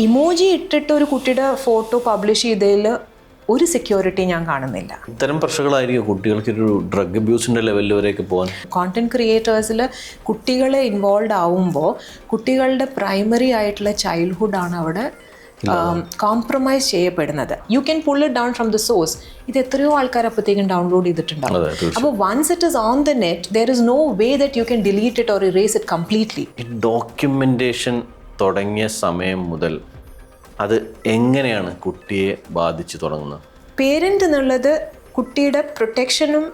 Emoji ഇട്ടിട്ട് ഒരു കുട്ടിയുടെ ഫോട്ടോ പബ്ലിഷ് ചെയ്തതിൽ ഒരു സെക്യൂരിറ്റി ഞാൻ കാണുന്നില്ല. ഇത്തരം പ്രശ്നങ്ങളായിരിക്കും കുട്ടികൾക്ക് ഒരു ഡ്രഗ് അബ്യൂസിൻ്റെ ലെവലിൽ വരെയൊക്കെ പോകാൻ. കോണ്ടന്റ് ക്രിയേറ്റേഴ്സിൽ കുട്ടികളെ ഇൻവോൾവ് ആവുമ്പോൾ കുട്ടികളുടെ പ്രൈമറി ആയിട്ടുള്ള ചൈൽഡ്ഹുഡാണ് അവിടെ കോംപ്രമൈസ് ചെയ്യപ്പെടുന്നത്. You can pull it down from the source. ഇത് എത്രയോ ആൾക്കാർ അപ്പോഴത്തേക്കും ഡൗൺലോഡ് ചെയ്തിട്ടുണ്ടാവും. അപ്പോൾ once it is on the net there is no way that you can delete it or erase it completely. Documentation തുടങ്ങിയ സമയം മുതൽ അത് എങ്ങനെയാണ് കുട്ടിയെ ബാധിച്ചു തുടങ്ങുന്നത്? പേരൻ്റ് എന്നുള്ളത് കുട്ടിയുടെ പ്രൊട്ടക്ഷനും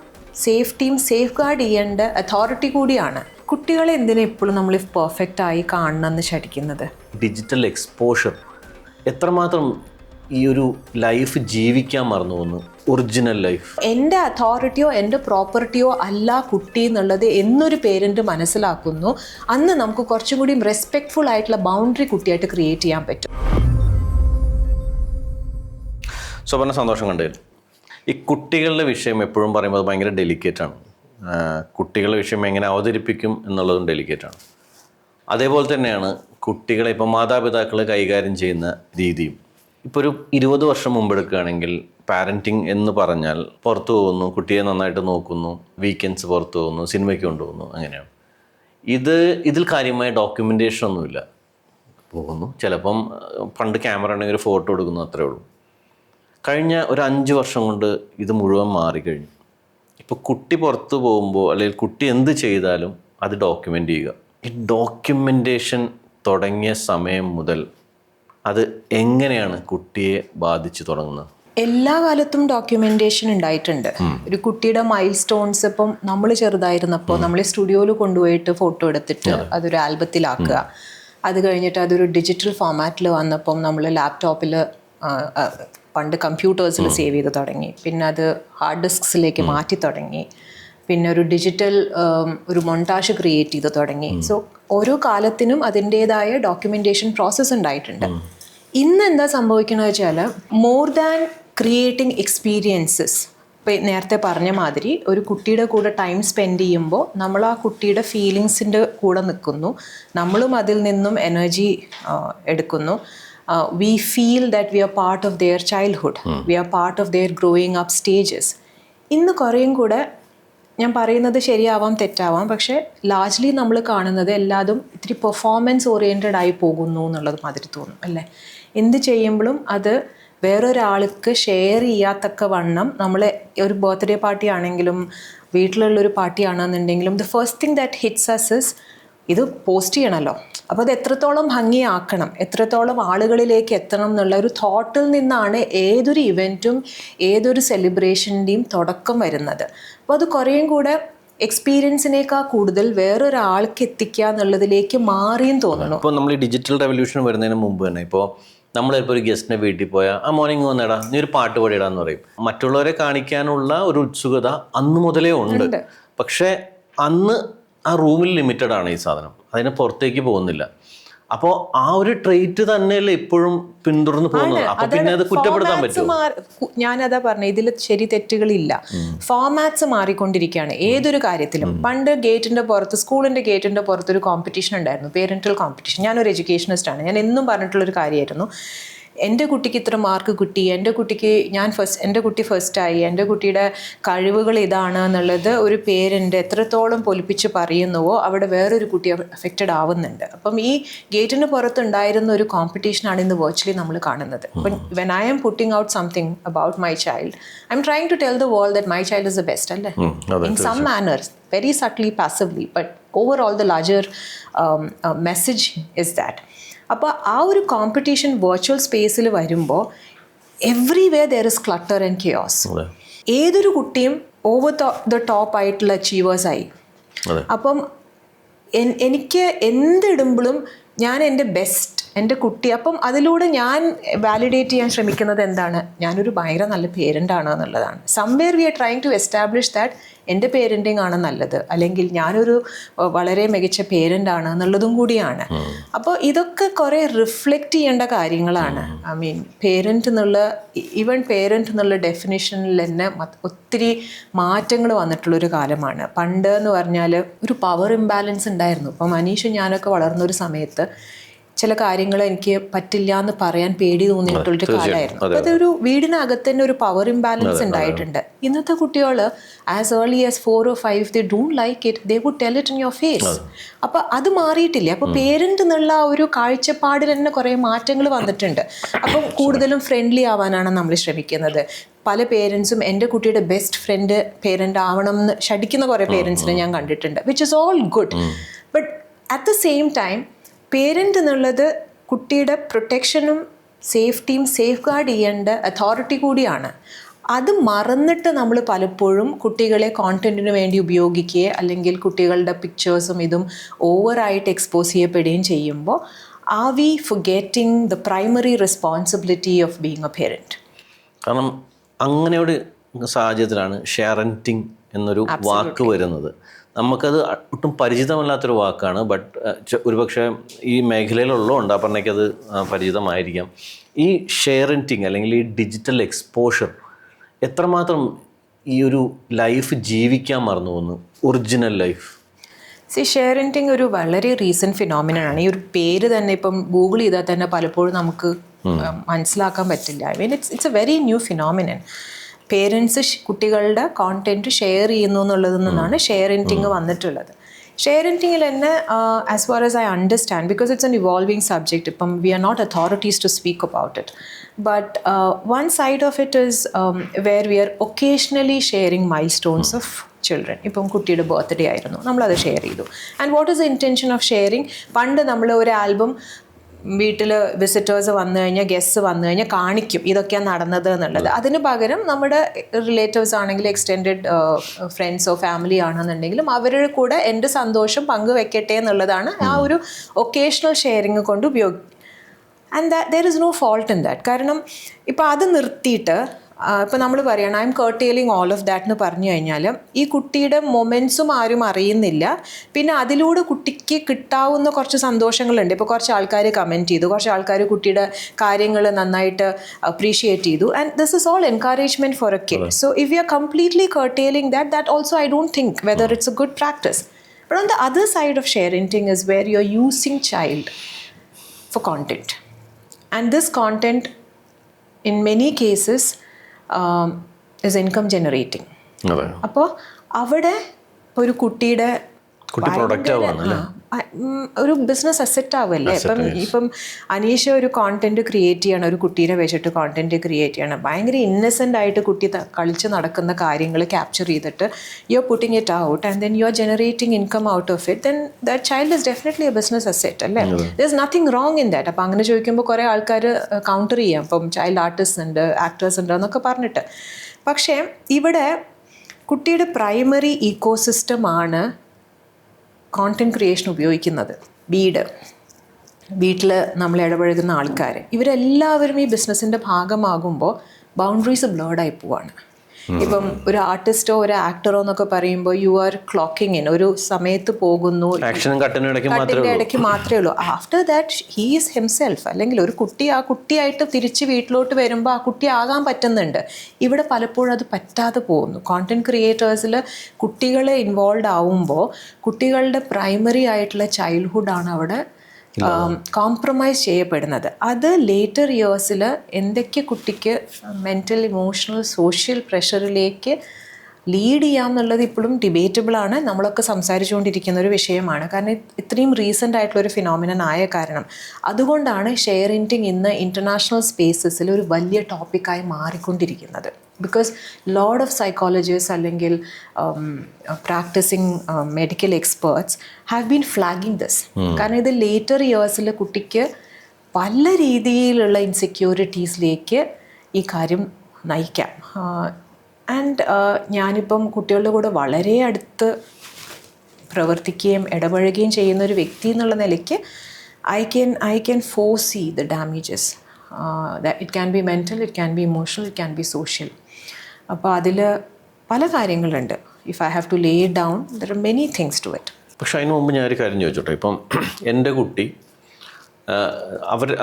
സേഫ്റ്റിയും സേഫ് ഗാർഡ് ചെയ്യേണ്ട അതോറിറ്റി കൂടിയാണ്. കുട്ടികളെ എന്തിനാ എപ്പോഴും നമ്മൾ പെർഫെക്റ്റ് ആയി കാണണമെന്ന് ശഠിക്കുന്നത്? ഡിജിറ്റൽ എക്സ്പോഷർ എത്രമാത്രം ഈ ഒരു ലൈഫ് ജീവിക്കാൻ മറന്നു പോകുന്നു, ഒറിജിനൽ ലൈഫ്. എൻ്റെ അതോറിറ്റിയോ എൻ്റെ പ്രോപ്പർട്ടിയോ അല്ല കുട്ടി എന്നുള്ളത് എന്നൊരു പേരൻറ്റ് മനസ്സിലാക്കുന്നു, അന്ന് നമുക്ക് കുറച്ചും കൂടി റെസ്പെക്ട്ഫുൾ ആയിട്ടുള്ള ബൗണ്ടറി കുട്ടിയായിട്ട് ക്രിയേറ്റ് ചെയ്യാൻ പറ്റും. സ്വപ്ന, സന്തോഷം കണ്ടതിൽ. ഈ കുട്ടികളുടെ വിഷയം എപ്പോഴും പറയുമ്പോൾ അത് ഭയങ്കര ഡെലിക്കേറ്റാണ്. കുട്ടികളുടെ വിഷയം എങ്ങനെ അവതരിപ്പിക്കും എന്നുള്ളതും ഡെലിക്കേറ്റാണ്. അതേപോലെ തന്നെയാണ് കുട്ടികളെ ഇപ്പോൾ മാതാപിതാക്കൾ കൈകാര്യം ചെയ്യുന്ന രീതിയും. ഇപ്പോൾ ഒരു 20 വർഷം മുമ്പ് എടുക്കുകയാണെങ്കിൽ പാരൻറ്റിങ് എന്ന് പറഞ്ഞാൽ പുറത്തു പോകുന്നു, കുട്ടിയെ നന്നായിട്ട് നോക്കുന്നു, വീക്കെൻഡ്സ് പുറത്തു പോകുന്നു, സിനിമയ്ക്ക് കൊണ്ടുപോകുന്നു, അങ്ങനെയാണ്. ഇതിൽ കാര്യമായ ഡോക്യുമെൻറ്റേഷൻ ഒന്നുമില്ല. പോകുന്നു, ചിലപ്പം പണ്ട് ക്യാമറ ഉണ്ടെങ്കിൽ ഒരു ഫോട്ടോ എടുക്കുന്നു, അത്രേ ഉള്ളൂ. കഴിഞ്ഞ ഒരു 5 വർഷം കൊണ്ട് ഇത് മുഴുവൻ മാറിക്കഴിഞ്ഞു. ഇപ്പോൾ കുട്ടി പുറത്തു പോകുമ്പോൾ അല്ലെങ്കിൽ കുട്ടി എന്ത് ചെയ്താലും അത് ഡോക്യുമെൻ്റ് ചെയ്യുക. ഈ ഡോക്യുമെൻറ്റേഷൻ തുടങ്ങിയ സമയം മുതൽ അത് എങ്ങനെയാണ് കുട്ടിയെ ബാധിച്ചു തുടങ്ങുന്നത്? എല്ലാ കാലത്തും ഡോക്യുമെന്റേഷൻ ഉണ്ടായിട്ടുണ്ട്. ഒരു കുട്ടിയുടെ മൈൽ സ്റ്റോൺസ് ഇപ്പം നമ്മൾ ചെറുതായിരുന്നപ്പോൾ നമ്മൾ സ്റ്റുഡിയോയിൽ കൊണ്ടുപോയിട്ട് ഫോട്ടോ എടുത്തിട്ട് അതൊരു ആൽബത്തിലാക്കുക. അത് കഴിഞ്ഞിട്ട് അതൊരു ഡിജിറ്റൽ ഫോമാറ്റിൽ വന്നപ്പം നമ്മൾ ലാപ്ടോപ്പിൽ പണ്ട് കമ്പ്യൂട്ടേഴ്സിൽ സേവ് ചെയ്ത് തുടങ്ങി. പിന്നെ അത് ഹാർഡ് ഡിസ്ക്സിലേക്ക് മാറ്റി തുടങ്ങി. പിന്നെ ഒരു ഡിജിറ്റൽ ഒരു മൊണ്ടാഷ് ക്രിയേറ്റ് ചെയ്ത് തുടങ്ങി. സോ ഓരോ കാലത്തിനും അതിൻ്റേതായ ഡോക്യുമെൻറ്റേഷൻ പ്രോസസ്സ് ഉണ്ടായിട്ടുണ്ട്. ഇന്ന് എന്താ സംഭവിക്കുന്നത് വെച്ചാൽ മോർ ദാൻ ക്രിയേറ്റിംഗ് എക്സ്പീരിയൻസസ്, ഇപ്പം നേരത്തെ പറഞ്ഞ മാതിരി ഒരു കുട്ടിയുടെ കൂടെ ടൈം സ്പെൻഡ് ചെയ്യുമ്പോൾ നമ്മൾ ആ കുട്ടിയുടെ ഫീലിങ്സിൻ്റെ കൂടെ നിൽക്കുന്നു, നമ്മളും അതിൽ നിന്നും എനർജി എടുക്കുന്നു. We feel that we are part of their childhood. We are part of their growing up stages. ഇന്ന് കുറേയും കൂടെ, ഞാൻ പറയുന്നത് ശരിയാവാം തെറ്റാവാം, പക്ഷേ ലാർജ്ലി നമ്മൾ കാണുന്നത് എല്ലാതും ഇത്തിരി പെർഫോമൻസ് ഓറിയൻറ്റഡ് ആയി പോകുന്നു എന്നുള്ളത് മാതിരി തോന്നും അല്ലേ. എന്ത് ചെയ്യുമ്പോഴും അത് വേറൊരാൾക്ക് ഷെയർ ചെയ്യാത്തക്ക വണ്ണം നമ്മൾ ഒരു ബർത്ത്ഡേ പാർട്ടി ആണെങ്കിലും വീട്ടിലുള്ളൊരു പാർട്ടി ആണെന്നുണ്ടെങ്കിലും the first thing that hits us is ഇത് പോസ്റ്റ് ചെയ്യണമല്ലോ. അപ്പോൾ അത് എത്രത്തോളം ഭംഗിയാക്കണം, എത്രത്തോളം ആളുകളിലേക്ക് എത്തണം എന്നുള്ള ഒരു തോട്ടിൽ നിന്നാണ് ഏതൊരു ഇവൻറ്റും ഏതൊരു സെലിബ്രേഷൻ്റെയും തുടക്കം വരുന്നത്. അപ്പോൾ അത് കുറേയും കൂടെ എക്സ്പീരിയൻസിനേക്കാൾ കൂടുതൽ വേറൊരാൾക്ക് എത്തിക്കുക എന്നുള്ളതിലേക്ക് മാറിയും തോന്നുന്നു. ഇപ്പോൾ നമ്മൾ ഈ ഡിജിറ്റൽ റെവല്യൂഷൻ വരുന്നതിന് മുമ്പ് തന്നെ ഇപ്പോൾ നമ്മളിപ്പോൾ ഒരു ഗസ്റ്റിനെ വീട്ടിൽ പോയാൽ ആ മോർണിംഗ് വന്നിടാ, നീ ഒരു പാട്ട് പാടിയിടാന്ന് പറയും. മറ്റുള്ളവരെ കാണിക്കാനുള്ള ഒരു ഉത്സുകത അന്ന് മുതലേ ഉണ്ട്. പക്ഷേ അന്ന് ആ റൂമിൽ ലിമിറ്റഡ് ആണ് ഈ സാധനം, അതിന് പുറത്തേക്ക് പോകുന്നില്ല. അപ്പോൾ ആ ഒരു ട്രെയിറ്റ് തന്നെയല്ലേ ഇപ്പോഴും പിന്തുടർന്ന് പോകുന്നത്. അപ്പൊ പിന്നെ അത് കുറ്റപ്പെടുത്താൻ പറ്റും. ഞാനതാ പറഞ്ഞ, ഇതിൽ ശരി തെറ്റുകളില്ല. ഫോമാറ്റ്സ് മാറിക്കൊണ്ടിരിക്കുകയാണ് ഏതൊരു കാര്യത്തിലും. പണ്ട് ഗേറ്റിന്റെ പുറത്ത്, സ്കൂളിന്റെ ഗേറ്റിന്റെ പുറത്ത് ഒരു കോമ്പറ്റീഷൻ ഉണ്ടായിരുന്നു, പേരന്റൽ കോമ്പറ്റീഷൻ. ഞാനൊരു എഡ്യൂക്കേഷനിസ്റ്റ് ആണ്. ഞാൻ എന്നും പറഞ്ഞിട്ടുള്ളൊരു കാര്യമായിരുന്നു, എൻ്റെ കുട്ടിക്ക് ഇത്ര മാർക്ക് കിട്ടി, എൻ്റെ കുട്ടി ഫസ്റ്റായി, എൻ്റെ കുട്ടിയുടെ കഴിവുകൾ ഇതാണ് എന്നുള്ളത് ഒരു പേരൻ്റ് എത്രത്തോളം പൊലിപ്പിച്ച് പറയുന്നുവോ അവിടെ വേറൊരു കുട്ടി അഫക്റ്റഡ് ആവുന്നുണ്ട്. അപ്പം ഈ ഗേറ്റിന് പുറത്തുണ്ടായിരുന്ന ഒരു കോമ്പറ്റീഷനാണ് ഇന്ന് വെർച്വലി നമ്മൾ കാണുന്നത്. അപ്പം when I am putting out something about my child, I am trying to tell the world that my child is the best അല്ലേ, in some manners, very subtly, passively, but overall the larger message is that. അപ്പോൾ ആ ഒരു competition virtual സ്പേസിൽ വരുമ്പോൾ everywhere there is clutter and chaos. ഏതൊരു കുട്ടിയും over the top ആയിട്ടുള്ള അച്ചീവേഴ്സായി. അപ്പം എനിക്ക് എന്തിടുമ്പോഴും ഞാൻ എൻ്റെ ബെസ്റ്റ്, എൻ്റെ കുട്ടി, അപ്പം അതിലൂടെ ഞാൻ വാലിഡേറ്റ് ചെയ്യാൻ ശ്രമിക്കുന്നത് എന്താണ്, ഞാനൊരു ഭയങ്കര നല്ല പേരൻ്റാണ് എന്നുള്ളതാണ്. Somewhere we are trying to establish that എൻ്റെ പേരൻറ്റിങ് ആണ് നല്ലത്, അല്ലെങ്കിൽ ഞാനൊരു വളരെ മികച്ച പേരൻ്റാണ് എന്നുള്ളതും കൂടിയാണ്. അപ്പോൾ ഇതൊക്കെ കുറേ റിഫ്ലക്റ്റ് ചെയ്യേണ്ട കാര്യങ്ങളാണ്. ഐ മീൻ പേരൻ്റ് എന്നുള്ള ഡെഫിനിഷനിൽ തന്നെ ഒത്തിരി മാറ്റങ്ങൾ വന്നിട്ടുള്ളൊരു കാലമാണ്. പണ്ട് എന്ന് പറഞ്ഞാൽ ഒരു പവർ ഇംബാലൻസ് ഉണ്ടായിരുന്നു. ഇപ്പോൾ മനീഷ് ഞാനൊക്കെ വളർന്നൊരു സമയത്ത് ചില കാര്യങ്ങൾ എനിക്ക് പറ്റില്ല എന്ന് പറയാൻ പേടി തോന്നിയിട്ടുള്ളൊരു കാലമായിരുന്നു. അപ്പോൾ അതൊരു വീടിനകത്ത് തന്നെ ഒരു പവർ ഇംബാലൻസ് ഉണ്ടായിട്ടുണ്ട്. ഇന്നത്തെ കുട്ടികൾ as early as 4 or 5 they don't like it, they would tell it in your face. അപ്പോൾ അത് മാറിയിട്ടില്ല. അപ്പോൾ പേരൻ്റ് എന്നുള്ള ഒരു കാഴ്ചപ്പാടിൽ തന്നെ കുറേ മാറ്റങ്ങൾ വന്നിട്ടുണ്ട്. അപ്പം കൂടുതലും ഫ്രണ്ട്ലി ആവാനാണ് നമ്മൾ ശ്രമിക്കുന്നത്. പല പേരൻസും എൻ്റെ കുട്ടിയുടെ ബെസ്റ്റ് ഫ്രണ്ട് പേരൻ്റ് ആവണം എന്ന് ശഠിക്കുന്ന കുറേ പേരൻസിനെ ഞാൻ കണ്ടിട്ടുണ്ട്, which is all good. But at the same time parent എന്നുള്ളത് കുട്ടിയുടെ പ്രൊട്ടക്ഷനും സേഫ്റ്റിയും സേഫ് ഗാർഡ് ചെയ്യേണ്ട അതോറിറ്റി കൂടിയാണ്. അത് മറന്നിട്ട് നമ്മൾ പലപ്പോഴും കുട്ടികളെ കോണ്ടന്റിന് വേണ്ടി ഉപയോഗിക്കുകയോ അല്ലെങ്കിൽ കുട്ടികളുടെ പിക്ചേഴ്സും ഇതും ഓവറായിട്ട് എക്സ്പോസ് ചെയ്യപ്പെടുകയും ചെയ്യുമ്പോൾ are we forgetting the primary responsibility of being a parent? കാരണം അങ്ങനെ ഒരു സാഹചര്യത്തിലാണ് ഷെയറിങ് എന്നൊരു വാക്ക് വരുന്നത്. നമുക്കത് ഒട്ടും പരിചിതമല്ലാത്തൊരു വാക്കാണ്. ബട്ട് ഒരുപക്ഷെ ഈ മേഖലയിലുള്ളതുകൊണ്ട് ആ പറഞ്ഞേക്കത് പരിചിതമായിരിക്കാം. ഈ ഷെയറിങ് അല്ലെങ്കിൽ ഈ ഡിജിറ്റൽ എക്സ്പോഷർ എത്രമാത്രം ഈ ഒരു ലൈഫ് ജീവിക്കാൻ മറന്നു പോകുന്നു, ഒറിജിനൽ ലൈഫ്? ഷെയറിങ് ഒരു വളരെ റീസെൻറ്റ് ഫിനോമിനനാണ്. ഈ ഒരു പേര് തന്നെ ഇപ്പം ഗൂഗിൾ ചെയ്താൽ തന്നെ പലപ്പോഴും നമുക്ക് മനസ്സിലാക്കാൻ പറ്റില്ല. I mean it's a very new phenomenon. Parents കുട്ടികളുടെ കോണ്ടന്റ് ഷെയർ ചെയ്യുന്നു എന്നുള്ളതിൽ നിന്നാണ് ഷെയറിങ് വന്നിട്ടുള്ളത്. ഷെയറിങ്ങിൽ തന്നെ as far as I understand, because it's an evolving subject, ഇപ്പം we are not authorities to speak about it, but one side of it is where we are occasionally sharing milestones of children. ഇപ്പം കുട്ടിയുടെ birthday ആയിരുന്നു, നമ്മളത് share ചെയ്തു. And what is the intention of sharing? പണ്ട് നമ്മൾ ഒരു album വീട്ടിൽ visitors വന്നു കഴിഞ്ഞാൽ, ഗസ്റ്റ് വന്നു കഴിഞ്ഞാൽ കാണിക്കും ഇതൊക്കെയാണ് നടന്നത് എന്നുള്ളത്. അതിന് പകരം നമ്മുടെ റിലേറ്റീവ്സ് ആണെങ്കിൽ എക്സ്റ്റെൻഡഡ് ഫ്രണ്ട്സോ ഫാമിലി ആണെന്നുണ്ടെങ്കിലും അവരുടെ കൂടെ എൻ്റെ സന്തോഷം പങ്കുവെക്കട്ടെ എന്നുള്ളതാണ് ആ ഒരു ഒക്കേഷണൽ ഷെയറിങ് കൊണ്ട് and there is no fault in that. കാരണം ഇപ്പോൾ അത് നിർത്തിയിട്ട് ഇപ്പോൾ നമ്മൾ പറയണം I am curtailing all of that എന്ന് പറഞ്ഞു കഴിഞ്ഞാൽ ഈ കുട്ടിയുടെ മൊമെൻറ്റ്സും ആരും അറിയുന്നില്ല. പിന്നെ അതിലൂടെ കുട്ടിക്ക് കിട്ടാവുന്ന കുറച്ച് സന്തോഷങ്ങളുണ്ട്. ഇപ്പോൾ കുറച്ച് ആൾക്കാർ കമൻറ്റ് ചെയ്തു, കുറച്ച് ആൾക്കാർ കുട്ടിയുടെ കാര്യങ്ങൾ നന്നായിട്ട് അപ്രീഷിയേറ്റ് ചെയ്തു. And this is all encouragement for a kid. So if you are completely curtailing that also I don't think whether it's a good practice. But on the other side of sharing is where you are using child for content, and this content in many cases is income generating. അപ്പോൾ അവിടെ ഒരു കുട്ടിയുടെ ഒരു business asset ആവുമല്ലേ. ഇപ്പം അനീഷ ഒരു content create ചെയ്യണം, ഒരു കുട്ടീനെ വെച്ചിട്ട് കോണ്ടന്റ് ക്രിയേറ്റ് ചെയ്യണം. ഭയങ്കര ഇന്നസെൻ്റ് ആയിട്ട് കുട്ടി കളിച്ച് നടക്കുന്ന കാര്യങ്ങൾ ക്യാപ്ചർ ചെയ്തിട്ട് you are putting it out and then you are generating income out of it, then that child is definitely a business asset അല്ലേ. There is nothing wrong in that. അപ്പോൾ അങ്ങനെ ചോദിക്കുമ്പോൾ കുറേ ആൾക്കാർ കൗണ്ടർ ചെയ്യാം, ഇപ്പം ചൈൽഡ് ആർട്ടിസ്റ്റ് ഉണ്ട്, actors ഉണ്ട് എന്നൊക്കെ പറഞ്ഞിട്ട്. പക്ഷേ ഇവിടെ കുട്ടിയുടെ പ്രൈമറി ഇക്കോസിസ്റ്റമാണ് കോണ്ടന്റ് ക്രിയേഷൻ ഉപയോഗിക്കുന്നത്. വീട്ടിൽ നമ്മൾ ഇടപഴകുന്ന ആൾക്കാർ, ഇവരെല്ലാവരും ഈ ബിസിനസ്സിൻ്റെ ഭാഗമാകുമ്പോൾ ബൗണ്ടറീസ് ബ്ലേർഡായി പോവാണ്. ഇപ്പം ഒരു ആർട്ടിസ്റ്റോ ഒരു ആക്ടറോ എന്നൊക്കെ പറയുമ്പോൾ യു ആർ ക്ലോക്കിംഗ് ഇൻ, ഒരു സമയത്ത് പോകുന്നു, കട്ടിൻ്റെ ഇടയ്ക്ക് മാത്രമേ ഉള്ളൂ. After that he is himself. അല്ലെങ്കിൽ ഒരു കുട്ടി ആ കുട്ടിയായിട്ട് തിരിച്ച് വീട്ടിലോട്ട് വരുമ്പോൾ ആ കുട്ടി ആകാൻ പറ്റുന്നുണ്ട്. ഇവിടെ പലപ്പോഴും അത് പറ്റാതെ പോകുന്നു. കോണ്ടന്റ് ക്രിയേറ്റേഴ്സിൽ കുട്ടികളെ ഇൻവോൾവ് ആവുമ്പോൾ കുട്ടികളുടെ പ്രൈമറി ആയിട്ടുള്ള ചൈൽഡ്ഹുഡാണ് അവിടെ കോംപ്രമൈസ് ചെയ്യപ്പെടുന്നത്. അത് ലേറ്റർ ഇയേഴ്സിൽ എന്തൊക്കെ കുട്ടിക്ക് മെൻ്റൽ ഇമോഷണൽ സോഷ്യൽ പ്രഷറിലേക്ക് ലീഡ് ചെയ്യാമെന്നുള്ളത് ഇപ്പോഴും ഡിബേറ്റബിളാണ്. നമ്മളൊക്കെ സംസാരിച്ചുകൊണ്ടിരിക്കുന്ന ഒരു വിഷയമാണ്. കാരണം ഇത്രയും റീസെൻ്റ് ആയിട്ടുള്ളൊരു ഫിനോമിനൻ ആയ കാരണം. അതുകൊണ്ടാണ് ഷെയറിങ് ഇന്ന് ഇൻ്റർനാഷണൽ സ്പേസസിൽ ഒരു വലിയ ടോപ്പിക്കായി മാറിക്കൊണ്ടിരിക്കുന്നത്. ബിക്കോസ് ലോഡ് ഓഫ് സൈക്കോളജിസ്റ്റ് അല്ലെങ്കിൽ practising medical experts have been flagging this. കാരണം ഇത് ലേറ്റർ ഇയേഴ്സിൽ കുട്ടിക്ക് പല രീതിയിലുള്ള ഇൻസെക്യൂരിറ്റീസിലേക്ക് ഈ കാര്യം നയിക്കാം. ആൻഡ് ഞാനിപ്പം കുട്ടികളുടെ കൂടെ വളരെ അടുത്ത് പ്രവർത്തിക്കുകയും ഇടപഴകുകയും ചെയ്യുന്ന ഒരു വ്യക്തി എന്നുള്ള നിലയ്ക്ക് I can foresee the damages. It can be mental, it can be emotional, it can be social. അപ്പോൾ അതിൽ പല കാര്യങ്ങളുണ്ട്. If I have to lay down there are many things to it. പക്ഷെ അതിന് മുമ്പ് ഞാനൊരു കാര്യം ചോദിച്ചോട്ടെ. ഇപ്പം എൻ്റെ കുട്ടി,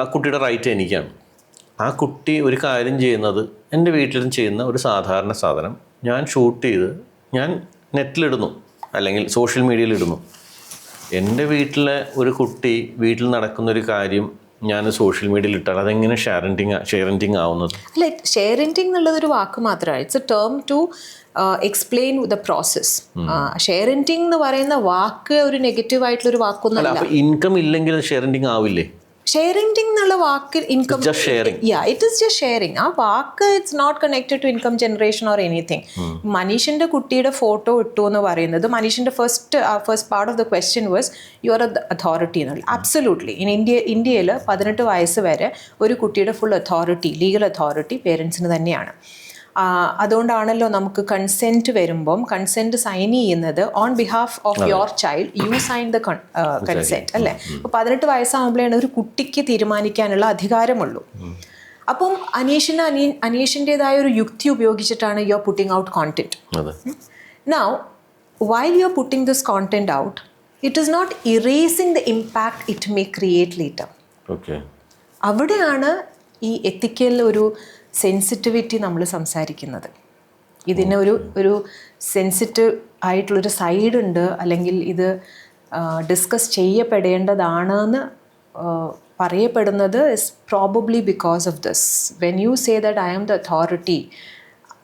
ആ കുട്ടിയുടെ റൈറ്റ് എനിക്കാണ്. ആ കുട്ടി ഒരു കാര്യം ചെയ്യുന്നത് എൻ്റെ വീട്ടിലും ചെയ്യുന്ന ഒരു സാധാരണ സാധനം ഞാൻ ഷൂട്ട് ചെയ്ത് ഞാൻ നെറ്റിലിടുന്നു അല്ലെങ്കിൽ സോഷ്യൽ മീഡിയയിലിടുന്നു. എൻ്റെ വീട്ടിലെ ഒരു കുട്ടി വീട്ടിൽ നടക്കുന്നൊരു കാര്യം ഞാൻ സോഷ്യൽ മീഡിയയിൽ ഇട്ടാൽ അതെങ്ങനെ ഷെയറിങ് ആവുന്നത്? അല്ല, ഷെയറിങ് എന്നുള്ളതൊരു വാക്ക് മാത്രമാണ്. It's A term two explain the process. Sharing എന്ന് പറയുന്ന വാക്ക് ഒരു നെഗറ്റീവ് ആയിട്ടുള്ള ഒരു വാക്കൊന്നുമല്ല. അപ്പോൾ ഇൻകം ഇല്ലെങ്കിൽ ഷെയറിങ് ആവില്ലേ? ഷെയറിങ് എന്നുള്ള വാക്ക് income, Just sharing. It is just sharing. ആ വാക്ക് it's not connected to income generation or anything. മനീഷിന്റെ കുട്ടിയുടെ ഫോട്ടോ ഇട്ടു എന്ന് പറയുന്നത്, മനീഷിന്റെ first part of the question was you are authority എന്നുള്ളത്. അബ്സല്യൂട്ട്ലി. ഇന്ത്യയിൽ 18 വയസ്സ് വരെ ഒരു കുട്ടിയുടെ ഫുൾ അതോറിറ്റി, ലീഗൽ അതോറിറ്റി പേരൻസിന് തന്നെയാണ്. അതുകൊണ്ടാണല്ലോ നമുക്ക് കൺസെൻറ്റ് വരുമ്പം കൺസെൻറ്റ് സൈൻ ചെയ്യുന്നത് on behalf of your child, you sign the consent അല്ലേ. അപ്പോൾ 18 വയസ്സാകുമ്പോഴാണ് ഒരു കുട്ടിക്ക് തീരുമാനിക്കാനുള്ള അധികാരമുള്ളൂ. അപ്പം അനീഷിൻ്റെതായ ഒരു യുക്തി ഉപയോഗിച്ചിട്ടാണ് you are putting out content. Now while you are putting this content out, it is not erasing the impact it may create later. അവിടെയാണ് ഈ എത്തിക്കൽ ഒരു സെൻസിറ്റിവിറ്റി നമ്മൾ സംസാരിക്കുന്നത്. ഇതിന് ഒരു സെൻസിറ്റീവ് ആയിട്ടുള്ളൊരു സൈഡുണ്ട്, അല്ലെങ്കിൽ ഇത് ഡിസ്കസ് ചെയ്യപ്പെടേണ്ടതാണെന്ന് പറയപ്പെടുന്നത് is probably because of this. When you say that I am the authority,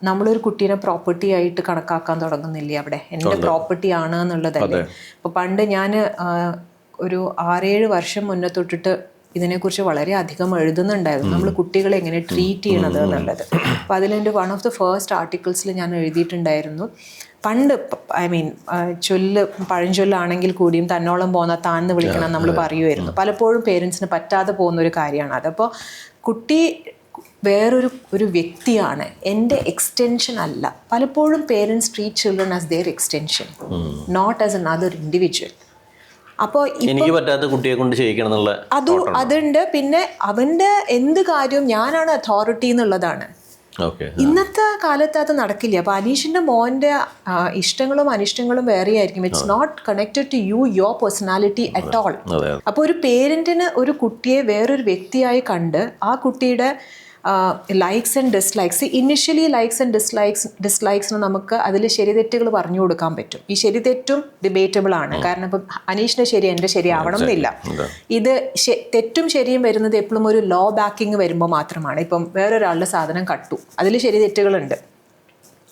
നമ്മളൊരു കുട്ടീനെ പ്രോപ്പർട്ടി ആയിട്ട് കണക്കാക്കാൻ തുടങ്ങുന്നില്ലേ അവിടെ? എൻ്റെ പ്രോപ്പർട്ടി ആണ് എന്നുള്ളതല്ലേ. അപ്പോൾ പണ്ട് ഞാൻ ഒരു 6-7 വർഷം മുന്നേ തൊട്ടിട്ട് ഇതിനെക്കുറിച്ച് വളരെ അധികം എഴുതുന്നുണ്ടായിരുന്നു, നമ്മൾ കുട്ടികളെ എങ്ങനെ ട്രീറ്റ് ചെയ്യണത് എന്നുള്ളത്. അപ്പോൾ അതിലെൻ്റെ വൺ ഓഫ് ദ ഫസ്റ്റ് ആർട്ടിക്കിൾസിൽ ഞാൻ എഴുതിയിട്ടുണ്ടായിരുന്നു, പണ്ട് പഴഞ്ചൊല്ലാണെങ്കിൽ കൂടിയും തന്നോളം പോന്ന താന്ന് വിളിക്കണം നമ്മൾ പറയുമായിരുന്നു. പലപ്പോഴും പേരൻസിന് പറ്റാതെ പോകുന്നൊരു കാര്യമാണ് അത്. അപ്പോൾ കുട്ടി വേറൊരു വ്യക്തിയാണ്, എൻ്റെ എക്സ്റ്റെൻഷൻ അല്ല. പലപ്പോഴും parents treat children as their extension, not as another individual. അപ്പോൾ എനിക്ക് പറ്റാത്ത കുട്ടിയെ കൊണ്ട് ചെയ്യിക്കണം എന്നുള്ള അതുണ്ട്. പിന്നെ അവൻ്റെ എന്ത് കാര്യവും ഞാനാണ് അതോറിറ്റി എന്നുള്ളതാണ്. ഇന്നത്തെ കാലത്ത് അത് നടക്കില്ല. അപ്പോൾ അനീഷിൻ്റെ മോൻ്റെ ഇഷ്ടങ്ങളും അനിഷ്ടങ്ങളും വേറെ ആയിരിക്കും. It's not connected to you, your personality at all. അപ്പോൾ ഒരു പേരൻറ്റിന് ഒരു കുട്ടിയെ വേറൊരു വ്യക്തിയായി കണ്ട് ആ കുട്ടിയുടെ likes and dislikes, initially likes and ഡിസ്ലൈക്സിന് നമുക്ക് അതിൽ ശരിതെറ്റുകൾ പറഞ്ഞു കൊടുക്കാൻ പറ്റും. ഈ ശരിതെറ്റും ഡിബേറ്റബിൾ ആണ്. കാരണം ഇപ്പം അനീഷിൻ്റെ ശരി എൻ്റെ ശരി ആവണം എന്നില്ല. ഇത് തെറ്റും ശരിയും വരുന്നത് എപ്പോഴും ഒരു ലോ ബാക്കിങ് വരുമ്പോൾ മാത്രമാണ്. ഇപ്പം വേറൊരാളുടെ സാധനം കട്ടു, അതിൽ ശരിതെറ്റുകളുണ്ട്.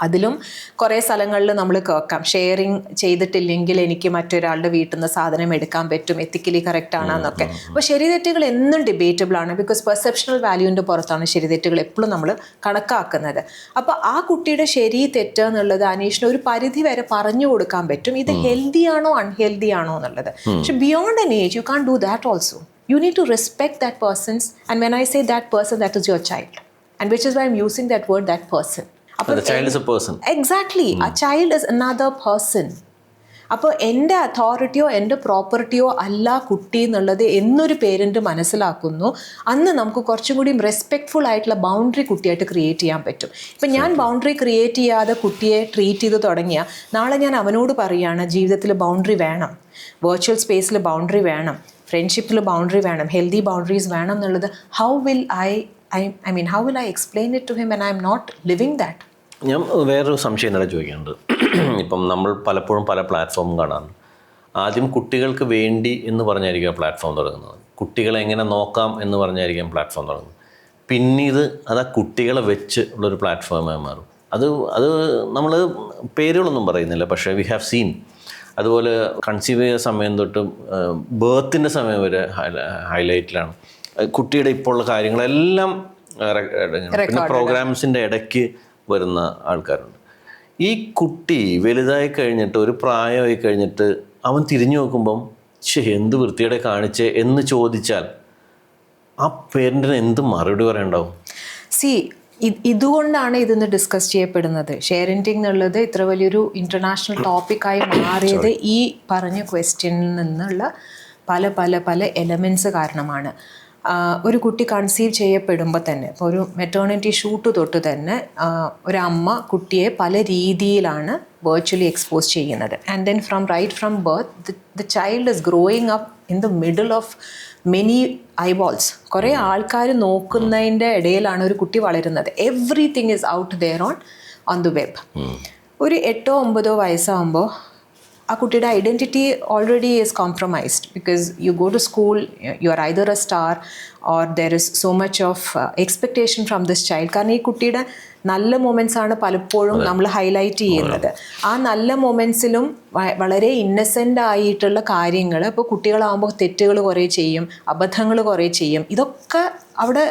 അതിലും കുറേ സ്ഥലങ്ങളിൽ നമ്മൾ കേൾക്കാം, ഷെയറിങ് ചെയ്തിട്ടില്ലെങ്കിൽ എനിക്ക് മറ്റൊരാളുടെ വീട്ടിൽ നിന്ന് സാധനം എടുക്കാൻ പറ്റും, എത്തിക്കലി കറക്റ്റ് ആണെന്നൊക്കെ. അപ്പോൾ ശരിതെറ്റുകൾ എന്നും ഡിബേറ്റബിൾ ആണ്. ബിക്കോസ് പെർസെപ്ഷണൽ വാല്യൂവിൻ്റെ പുറത്താണ് ശരിതെറ്റുകൾ എപ്പോഴും നമ്മൾ കണക്കാക്കുന്നത്. അപ്പോൾ ആ കുട്ടിയുടെ ശരി തെറ്റ് എന്നുള്ളത് അനീഷിന് ഒരു പരിധി വരെ പറഞ്ഞു കൊടുക്കാൻ പറ്റും, ഇത് ഹെൽത്തി ആണോ അൺഹെൽത്തി ആണോ എന്നുള്ളത്. പക്ഷെ beyond an age you can do that also. You need to respect that person's, and when I say that person, that is your child, and which is why I'm using that word, that person. The child is a person. Exactly. A child is another person. അപ്പോൾ എൻ്റെ അതോറിറ്റിയോ എൻ്റെ പ്രോപ്പർട്ടിയോ അല്ല കുട്ടി എന്നുള്ളത് എന്നൊരു parent മനസ്സിലാക്കുന്നു, അന്ന് നമുക്ക് കുറച്ചും കൂടി റെസ്പെക്ട്ഫുൾ ആയിട്ടുള്ള ബൗണ്ടറി കുട്ടിയായിട്ട് ക്രിയേറ്റ് ചെയ്യാൻ പറ്റും. ഇപ്പം ഞാൻ ബൗണ്ടറി ക്രിയേറ്റ് ചെയ്യാതെ കുട്ടിയെ ട്രീറ്റ് ചെയ്ത് തുടങ്ങിയാൽ നാളെ ഞാൻ അവനോട് പറയുകയാണ് ജീവിതത്തിൽ ബൗണ്ടറി വേണം, വെർച്വൽ സ്പേസിൽ ബൗണ്ടറി വേണം, ഫ്രണ്ട്ഷിപ്പിൽ ബൗണ്ടറി വേണം, ഹെൽത്തി ബൗണ്ടറീസ് വേണം എന്നുള്ളത് how will I explain it to him when I am not living that? ഞാൻ വേറൊരു സംശയം എന്നോട് ചോദിക്കാനുണ്ട്. ഇപ്പം നമ്മൾ പലപ്പോഴും പല പ്ലാറ്റ്ഫോമും കാണാറുണ്ട്. ആദ്യം കുട്ടികൾക്ക് വേണ്ടി എന്ന് പറഞ്ഞായിരിക്കും പ്ലാറ്റ്ഫോം തുടങ്ങുന്നത്, കുട്ടികളെ എങ്ങനെ നോക്കാം എന്ന് പറഞ്ഞായിരിക്കും പ്ലാറ്റ്ഫോം തുടങ്ങുന്നത്. പിന്നീട് അത് ആ കുട്ടികളെ വെച്ച് ഉള്ളൊരു പ്ലാറ്റ്ഫോമായി മാറും. അത് നമ്മൾ പേരുകളൊന്നും പറയുന്നില്ല, പക്ഷേ വി ഹാവ് സീൻ. അതുപോലെ കൺസീവ് ചെയ്ത സമയം തൊട്ട് ബേർത്തിൻ്റെ സമയം വരെ ഹൈലൈറ്റിലാണ്. കുട്ടിയുടെ ഇപ്പോൾ ഉള്ള കാര്യങ്ങളെല്ലാം പിന്നെ പ്രോഗ്രാംസിൻ്റെ ഇടയ്ക്ക് വരുന്ന ആൾക്കാരുണ്ട്. ഈ കുട്ടി വലുതായി കഴിഞ്ഞിട്ട് ഒരു പ്രായമായി കഴിഞ്ഞിട്ട് അവൻ തിരിഞ്ഞു നോക്കുമ്പം എന്ത് വൃത്തിയുടെ കാണിച്ചേ എന്ന് ചോദിച്ചാൽ ആ പേരൻറ്റിന് എന്ത് മറുപടി പറയണ്ടാവും? ഇതുകൊണ്ടാണ് ഇതൊന്ന് ഡിസ്കസ് ചെയ്യപ്പെടുന്നത്. ഷെയറിംഗ് എന്നുള്ളത് ഇത്ര വലിയൊരു ഇൻ്റർനാഷണൽ ടോപ്പിക്കായി മാറിയത് ഈ പറഞ്ഞ ക്വസ്റ്റ്യനിൽ നിന്നുള്ള പല പല പല എലമെൻറ്റ്സ് കാരണമാണ്. ഒരു കുട്ടി കൺസീവ് ചെയ്യപ്പെടുമ്പോൾ തന്നെ, ഇപ്പോൾ ഒരു മെറ്റേണിറ്റി ഷൂട്ട് തൊട്ട് തന്നെ ഒരമ്മ കുട്ടിയെ പല രീതിയിലാണ് വെർച്വലി എക്സ്പോസ് ചെയ്യുന്നത്. And then right from birth the child is growing up in the middle of many eyeballs. കുറേ ആൾക്കാർ നോക്കുന്നതിൻ്റെ ഇടയിലാണ് ഒരു കുട്ടി വളരുന്നത്. Everything is out there on the web. ഒരു 8-9 വയസ്സാകുമ്പോൾ ആ കുട്ടിയുടെ identity already is compromised because you go to school you are either a star or there is so much of expectation from this child. കാരണം ഈ കുട്ടിയുടെ നല്ല moments ആണ് പലപ്പോഴും നമ്മൾ ഹൈലൈറ്റ് ചെയ്യുന്നത്. ആ നല്ല മൊമെൻറ്റ്സിലും വളരെ ഇന്നസെൻ്റ് ആയിട്ടുള്ള കാര്യങ്ങൾ, ഇപ്പോൾ കുട്ടികളാകുമ്പോൾ തെറ്റുകൾ കുറേ ചെയ്യും, അബദ്ധങ്ങൾ കുറേ ചെയ്യും. ഇതൊക്കെ അവിടെ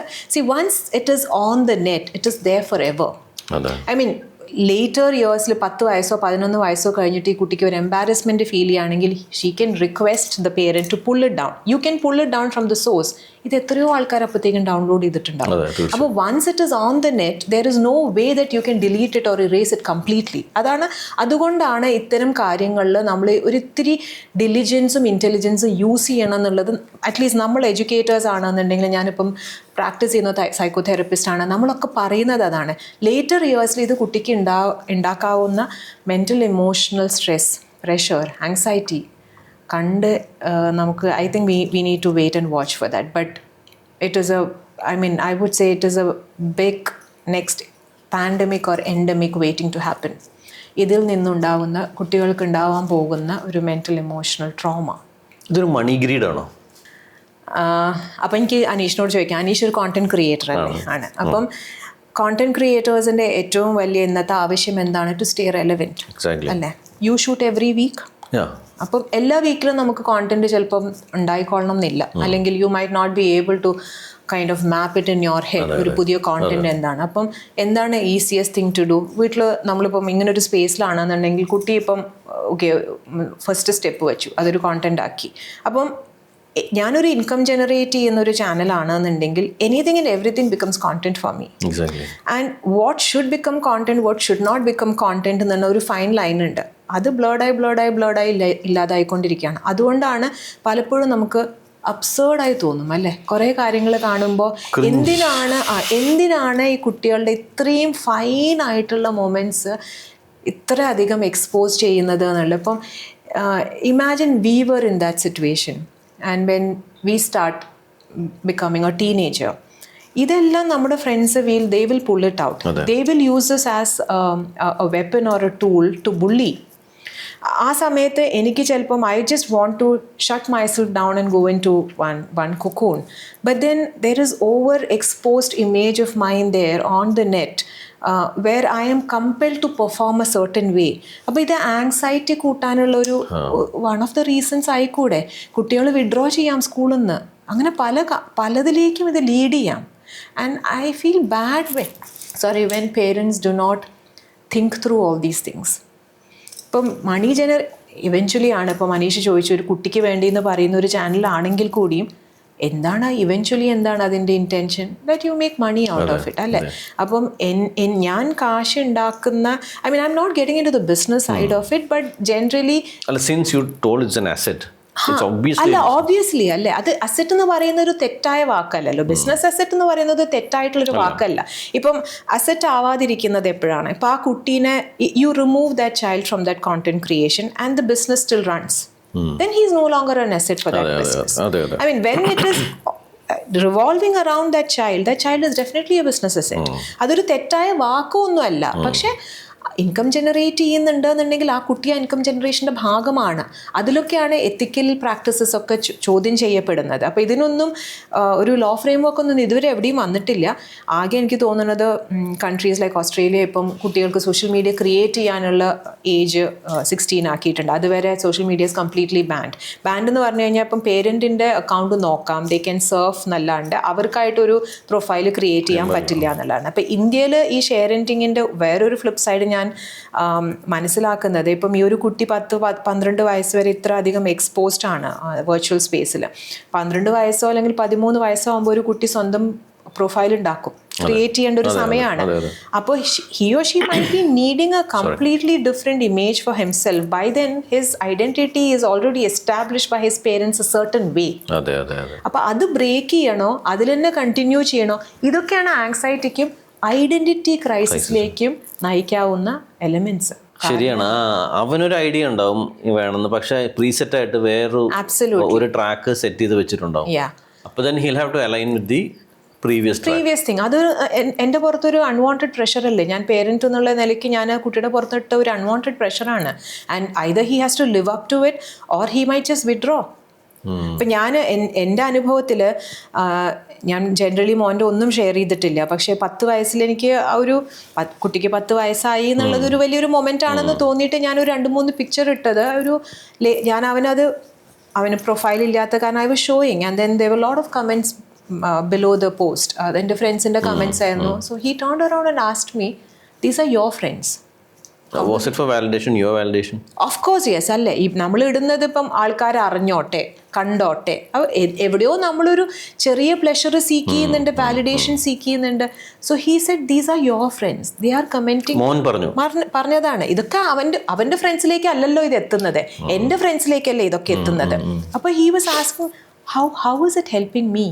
once it is on the net it is there forever. I mean later ഇയേഴ്സിൽ 10 വയസ്സോ 11 വയസ്സോ കഴിഞ്ഞിട്ട് ഈ കുട്ടിക്ക് ഒരു എംബാരസ്മെൻറ്റ് ഫീൽ ചെയ്യുകയാണെങ്കിൽ she can request the parent to pull it down. You can pull it down from the source. ഇത് എത്രയോ ആൾക്കാർ അപ്പോഴത്തേക്കും ഡൗൺലോഡ് ചെയ്തിട്ടുണ്ടാവും. അപ്പോൾ once it is on the net there is no way that you can delete it or erase it completely. അതുകൊണ്ടാണ് ഇത്തരം കാര്യങ്ങളിൽ നമ്മൾ ഒരിത്തിരി ഡിലിജൻസും ഇൻ്റലിജൻസും യൂസ് ചെയ്യണം എന്നുള്ളത്. അറ്റ്ലീസ്റ്റ് നമ്മൾ എഡ്യൂക്കേറ്റേഴ്സ് ആണെന്നുണ്ടെങ്കിൽ, ഞാനിപ്പം പ്രാക്ടീസ് ചെയ്യുന്ന സൈക്കോ തെറപ്പിസ്റ്റ് ആണ്, നമ്മളൊക്കെ പറയുന്നത് അതാണ്. ലേറ്റർ ഇയേഴ്സിൽ ഇത് കുട്ടിക്ക് ഉണ്ടാക്കാവുന്ന mental emotional stress, pressure, anxiety കണ്ട് നമുക്ക് I think we need to wait and watch for that. But it is I would say it is a big next pandemic or endemic waiting to happen. ഇതിൽ നിന്നുണ്ടാവുന്ന കുട്ടികൾക്ക് ഉണ്ടാവാൻ പോകുന്ന ഒരു mental emotional trauma. ഇതൊരു മണി ഗ്രീഡാണോ? അപ്പം എനിക്ക് അനീഷിനോട് ചോദിക്കാം. അനീഷ് ഒരു കോണ്ടന്റ് ക്രിയേറ്റർ ആണ്. അപ്പം കോണ്ടന്റ് ക്രിയേറ്റേഴ്സിൻ്റെ ഏറ്റവും വലിയ ഇന്നത്തെ ആവശ്യം എന്താണ്? ടു സ്റ്റേ റെലവെൻറ്റ് അല്ലേ? You shoot every week. അപ്പം എല്ലാ വീക്കിലും നമുക്ക് കോണ്ടന്റ് ചിലപ്പം ഉണ്ടായിക്കൊള്ളണം എന്നില്ല, അല്ലെങ്കിൽ you might not be able to kind of map it in your head ഒരു പുതിയ കോണ്ടന്റ് എന്താണ്. അപ്പം എന്താണ് ഈസിയസ്റ്റ് തിങ് ടു ഡു? വീട്ടിൽ നമ്മളിപ്പം ഇങ്ങനെ ഒരു സ്പേസിലാണെന്നുണ്ടെങ്കിൽ കുട്ടി ഇപ്പം ഓക്കെ ഫസ്റ്റ് സ്റ്റെപ്പ് വെച്ചു, അതൊരു കോണ്ടന്റ് ആക്കി. അപ്പം ഞാനൊരു ഇൻകം ജനറേറ്റ് ചെയ്യുന്ന ഒരു ചാനലാണെന്നുണ്ടെങ്കിൽ anything and everything becomes content for me. And what should become content, what should not become content എന്നുള്ള ഒരു ഫൈൻ ലൈൻ ഉണ്ട്. അത് ബ്ലേഡായി ഇല്ലാതായിക്കൊണ്ടിരിക്കുകയാണ്. അതുകൊണ്ടാണ് പലപ്പോഴും നമുക്ക് അബ്സേർഡായി തോന്നും അല്ലേ, കുറേ കാര്യങ്ങൾ കാണുമ്പോൾ എന്തിനാണ് ഈ കുട്ടികളുടെ ഇത്രയും ഫൈനായിട്ടുള്ള മൊമെൻറ്റ്സ് ഇത്ര അധികം എക്സ്പോസ് ചെയ്യുന്നത് എന്നുള്ളത്. ഇപ്പം imagine we were in that situation and when we start becoming a teenager. ഇതെല്ലാം നമ്മുടെ friends they will pull it out. They will use this as a weapon or a tool to bully. ആ സമയത്ത് എനിക്ക് ചിലപ്പം I just want to shut myself down and go in to one cocoon. But then there is over exposed image of mine there on the net where I am compelled to perform a certain way. അപ്പോൾ ഇത് anxiety കൂട്ടാനുള്ളൊരു one of the reasons ആയിക്കൂടെ. കുട്ടികൾ withdraw ചെയ്യാം സ്കൂളിൽ നിന്ന്, അങ്ങനെ പലതിലേക്കും ഇത് ലീഡ് ചെയ്യാം. And I feel bad when parents do not think through all these things. ഇപ്പം മണി ഇവൻച്വലി ആണ്. ഇപ്പം മനീഷ് ചോദിച്ചു ഒരു കുട്ടിക്ക് വേണ്ടി എന്ന് പറയുന്ന ഒരു ചാനലാണെങ്കിൽ കൂടിയും എന്താണ് ഇവൻച്വലി എന്താണ് അതിൻ്റെ intention? That you make money out of it അല്ലേ? അപ്പം ഞാൻ കാശ് ഉണ്ടാക്കുന്ന I mean I'm not getting in to the business side of it, but generally since you told it's an asset. അല്ല ഓബ്വിയസ്ലി അല്ലേ, അത് അസറ്റ് എന്ന് പറയുന്ന ഒരു തെറ്റായ വാക്കല്ലല്ലോ. ബിസിനസ് അസറ്റ് എന്ന് പറയുന്നത് തെറ്റായിട്ടുള്ളൊരു വാക്കല്ല. ഇപ്പം അസറ്റ് ആവാതിരിക്കുന്നത് എപ്പോഴാണ്? ഇപ്പം ആ കുട്ടീനെ U remove that child from that content creation and the business still runs, then he is no longer an asset for that business. I mean, when it is revolving around that child is definitely a business asset. അതൊരു തെറ്റായ വാക്കൊന്നും അല്ല. പക്ഷേ income generate ചെയ്യുന്നുണ്ടെന്നുണ്ടെങ്കിൽ ആ കുട്ടി ആ income ജനറേഷൻ്റെ ഭാഗമാണ്. അതിലൊക്കെയാണ് എത്തിക്കൽ practices ഒക്കെ ചോദ്യം ചെയ്യപ്പെടുന്നത്. അപ്പോൾ ഇതിനൊന്നും ഒരു ലോ ഫ്രെയിം വർക്ക് ഒന്നും ഇതുവരെ എവിടെയും വന്നിട്ടില്ല. ആകെ എനിക്ക് തോന്നുന്നത് കൺട്രീസ് ലൈക്ക് ഓസ്ട്രേലിയ ഇപ്പം കുട്ടികൾക്ക് സോഷ്യൽ മീഡിയ ക്രിയേറ്റ് ചെയ്യാനുള്ള ഏജ് 16 ആക്കിയിട്ടുണ്ട്. അതുവരെ social media is completely band എന്ന് പറഞ്ഞു കഴിഞ്ഞാൽ ഇപ്പം പേരൻറ്റിൻ്റെ അക്കൗണ്ട് നോക്കാം, ദേ ക്യാൻ സർഫ് എന്നല്ലാണ്ട് അവർക്കായിട്ടൊരു പ്രൊഫൈൽ ക്രിയേറ്റ് ചെയ്യാൻ പറ്റില്ല എന്നുള്ളതാണ്. അപ്പോൾ ഇന്ത്യയിൽ ഈ ഷെയറിൻറ്റിങ്ങിൻ്റെ വേറൊരു ഫ്ലിപ്പ് സൈഡ് ഞാൻ മനസ്സിലാക്കുന്നത്, ഇപ്പം ഈ ഒരു കുട്ടി 10-12 വയസ്സ് വരെ ഇത്ര അധികം എക്സ്പോസ്ഡ് ആണ് വെർച്വൽ സ്പേസിൽ. 12 വയസ്സോ അല്ലെങ്കിൽ 13 വയസ്സോ ആകുമ്പോൾ ഒരു കുട്ടി സ്വന്തം പ്രൊഫൈൽ ഉണ്ടാക്കും, ക്രിയേറ്റ് ചെയ്യേണ്ട ഒരു സമയമാണ്. അപ്പോൾ he or she might be needing a completely different image for himself. By then his identity is already established by his parents a certain way. അപ്പോൾ അത് ബ്രേക്ക് ചെയ്യണോ, അതിൽ തന്നെ കണ്ടിന്യൂ ചെയ്യണോ? ഇതൊക്കെയാണ് ആങ്സൈറ്റിക്കും ഐഡന്റിറ്റി ക്രൈസിസിലേക്കും നയിക്കാവുന്ന എലിമെന്റ്സ്. ശരിയാണ്. അവനൊരു ഐഡിയ ഉണ്ടാവും വേണമെന്ന്, പക്ഷെ പ്രീസെറ്റ് ആയിട്ട് വേറൊരു ട്രാക്ക് സെറ്റ് ചെയ്ത് വെച്ചിട്ടുണ്ടാവും. അപ്പോൾ then he'll have to align with the previous thing. അത് എൻ്റെ പുറത്തൊരു അൺവാണ്ടഡ് പ്രഷർ അല്ലേ. ഞാൻ പേരൻറ്റ് എന്നുള്ള നിലയ്ക്ക് ഞാൻ ആ കുട്ടിയുടെ പുറത്തിട്ട ഒരു അൺവാണ്ടഡ് പ്രഷറാണ്. And either he has to live up to it or he might just withdraw. ഇപ്പം ഞാൻ എൻ്റെ അനുഭവത്തിൽ ഞാൻ ജനറലി മോൻ്റെ ഒന്നും ഷെയർ ചെയ്തിട്ടില്ല. പക്ഷേ 10 വയസ്സിൽ എനിക്ക് ആ ഒരു കുട്ടിക്ക് 10 വയസ്സായി എന്നുള്ളത് ഒരു വലിയൊരു മൊമെൻ്റ് ആണെന്ന് തോന്നിയിട്ട് ഞാനൊരു 2-3 പിക്ചർ ഇട്ടത് ഞാൻ അവന് പ്രൊഫൈൽ ഇല്ലാത്ത കാരണം I was showing and then there were lot of comments below the post. എൻ്റെ ഫ്രണ്ട്സിൻ്റെ കമൻറ്റ്സ് ആയിരുന്നു. So he turned around and asked me, these are your friends? Was it for validation, your validation? Of course yes. അല്ലേ, ഈ നമ്മൾ ഇടുന്നത് ഇപ്പം ആൾക്കാർ അറിഞ്ഞോട്ടെ, കണ്ടോട്ടെ. എവിടെയോ നമ്മളൊരു ചെറിയ പ്ലഷർ സീക്ക് ചെയ്യുന്നുണ്ട്, വാലിഡേഷൻ സീക്ക് ചെയ്യുന്നുണ്ട്. So he said these are your friends, they are commenting. മോൻ പറഞ്ഞതാണ് ഇതൊക്കെ അവൻ്റെ ഫ്രണ്ട്സിലേക്ക് അല്ലല്ലോ ഇത് എത്തുന്നത്, എൻ്റെ ഫ്രണ്ട്സിലേക്കല്ലേ ഇതൊക്കെ എത്തുന്നത്. അപ്പോൾ he was asking how is it helping me?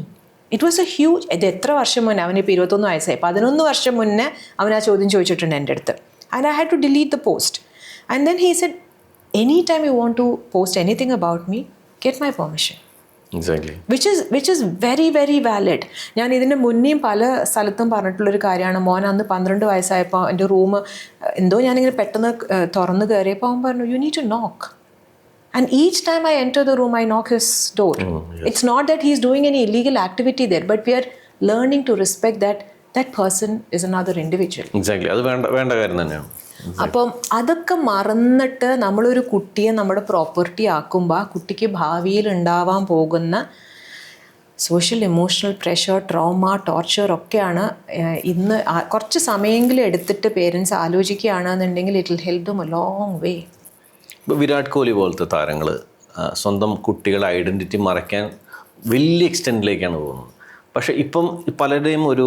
It was A huge. ഇത് എത്ര വർഷം മുന്നേ, അവനിപ്പോൾ 21 വയസ്സായി, 11 വർഷം മുന്നേ അവൻ ആ ചോദ്യം ചോദിച്ചിട്ടുണ്ട് എൻ്റെ അടുത്ത്. And I had to delete the post. And then he said, any time you want to post anything about me, get my permission. Exactly. Which is very very valid. ഞാൻ ഇതിന് മുന്നേയും പല സ്ഥലത്തും പറഞ്ഞിട്ടുള്ളൊരു കാര്യമാണ്. മോൻ അന്ന് 12 വയസ്സായപ്പോൾ എൻ്റെ റൂം എന്തോ ഞാനിങ്ങനെ പെട്ടെന്ന് തുറന്ന് കയറിയപ്പോൾ അവൻ പറഞ്ഞു, യു നീഡ് ടു നോക്ക്. And each time I enter the room, I knock his door. Yes. It's not that he's doing any illegal activity there, but we are learning to respect that person is another individual. Exactly. അത് വേണ്ട കാര്യം തന്നെയാണ്. അപ്പം അതൊക്കെ മറന്നിട്ട് നമ്മളൊരു കുട്ടിയെ നമ്മുടെ പ്രോപ്പർട്ടി ആക്കുമ്പോൾ ആ കുട്ടിക്ക് ഭാവിയിൽ ഉണ്ടാവാൻ പോകുന്ന social emotional pressure, trauma, torture ഒക്കെയാണ് ഇന്ന് കുറച്ച് സമയമെങ്കിലും എടുത്തിട്ട് പേരൻസ് ആലോചിക്കുകയാണെന്നുണ്ടെങ്കിൽ it will help them a long way. ഇപ്പോൾ വിരാട് കോഹ്ലി പോലത്തെ താരങ്ങൾ സ്വന്തം കുട്ടികളുടെ ഐഡൻറ്റിറ്റി മറയ്ക്കാൻ വലിയ എക്സ്റ്റെൻഡിലേക്കാണ് പോകുന്നത്. പക്ഷേ ഇപ്പം പലരുടെയും ഒരു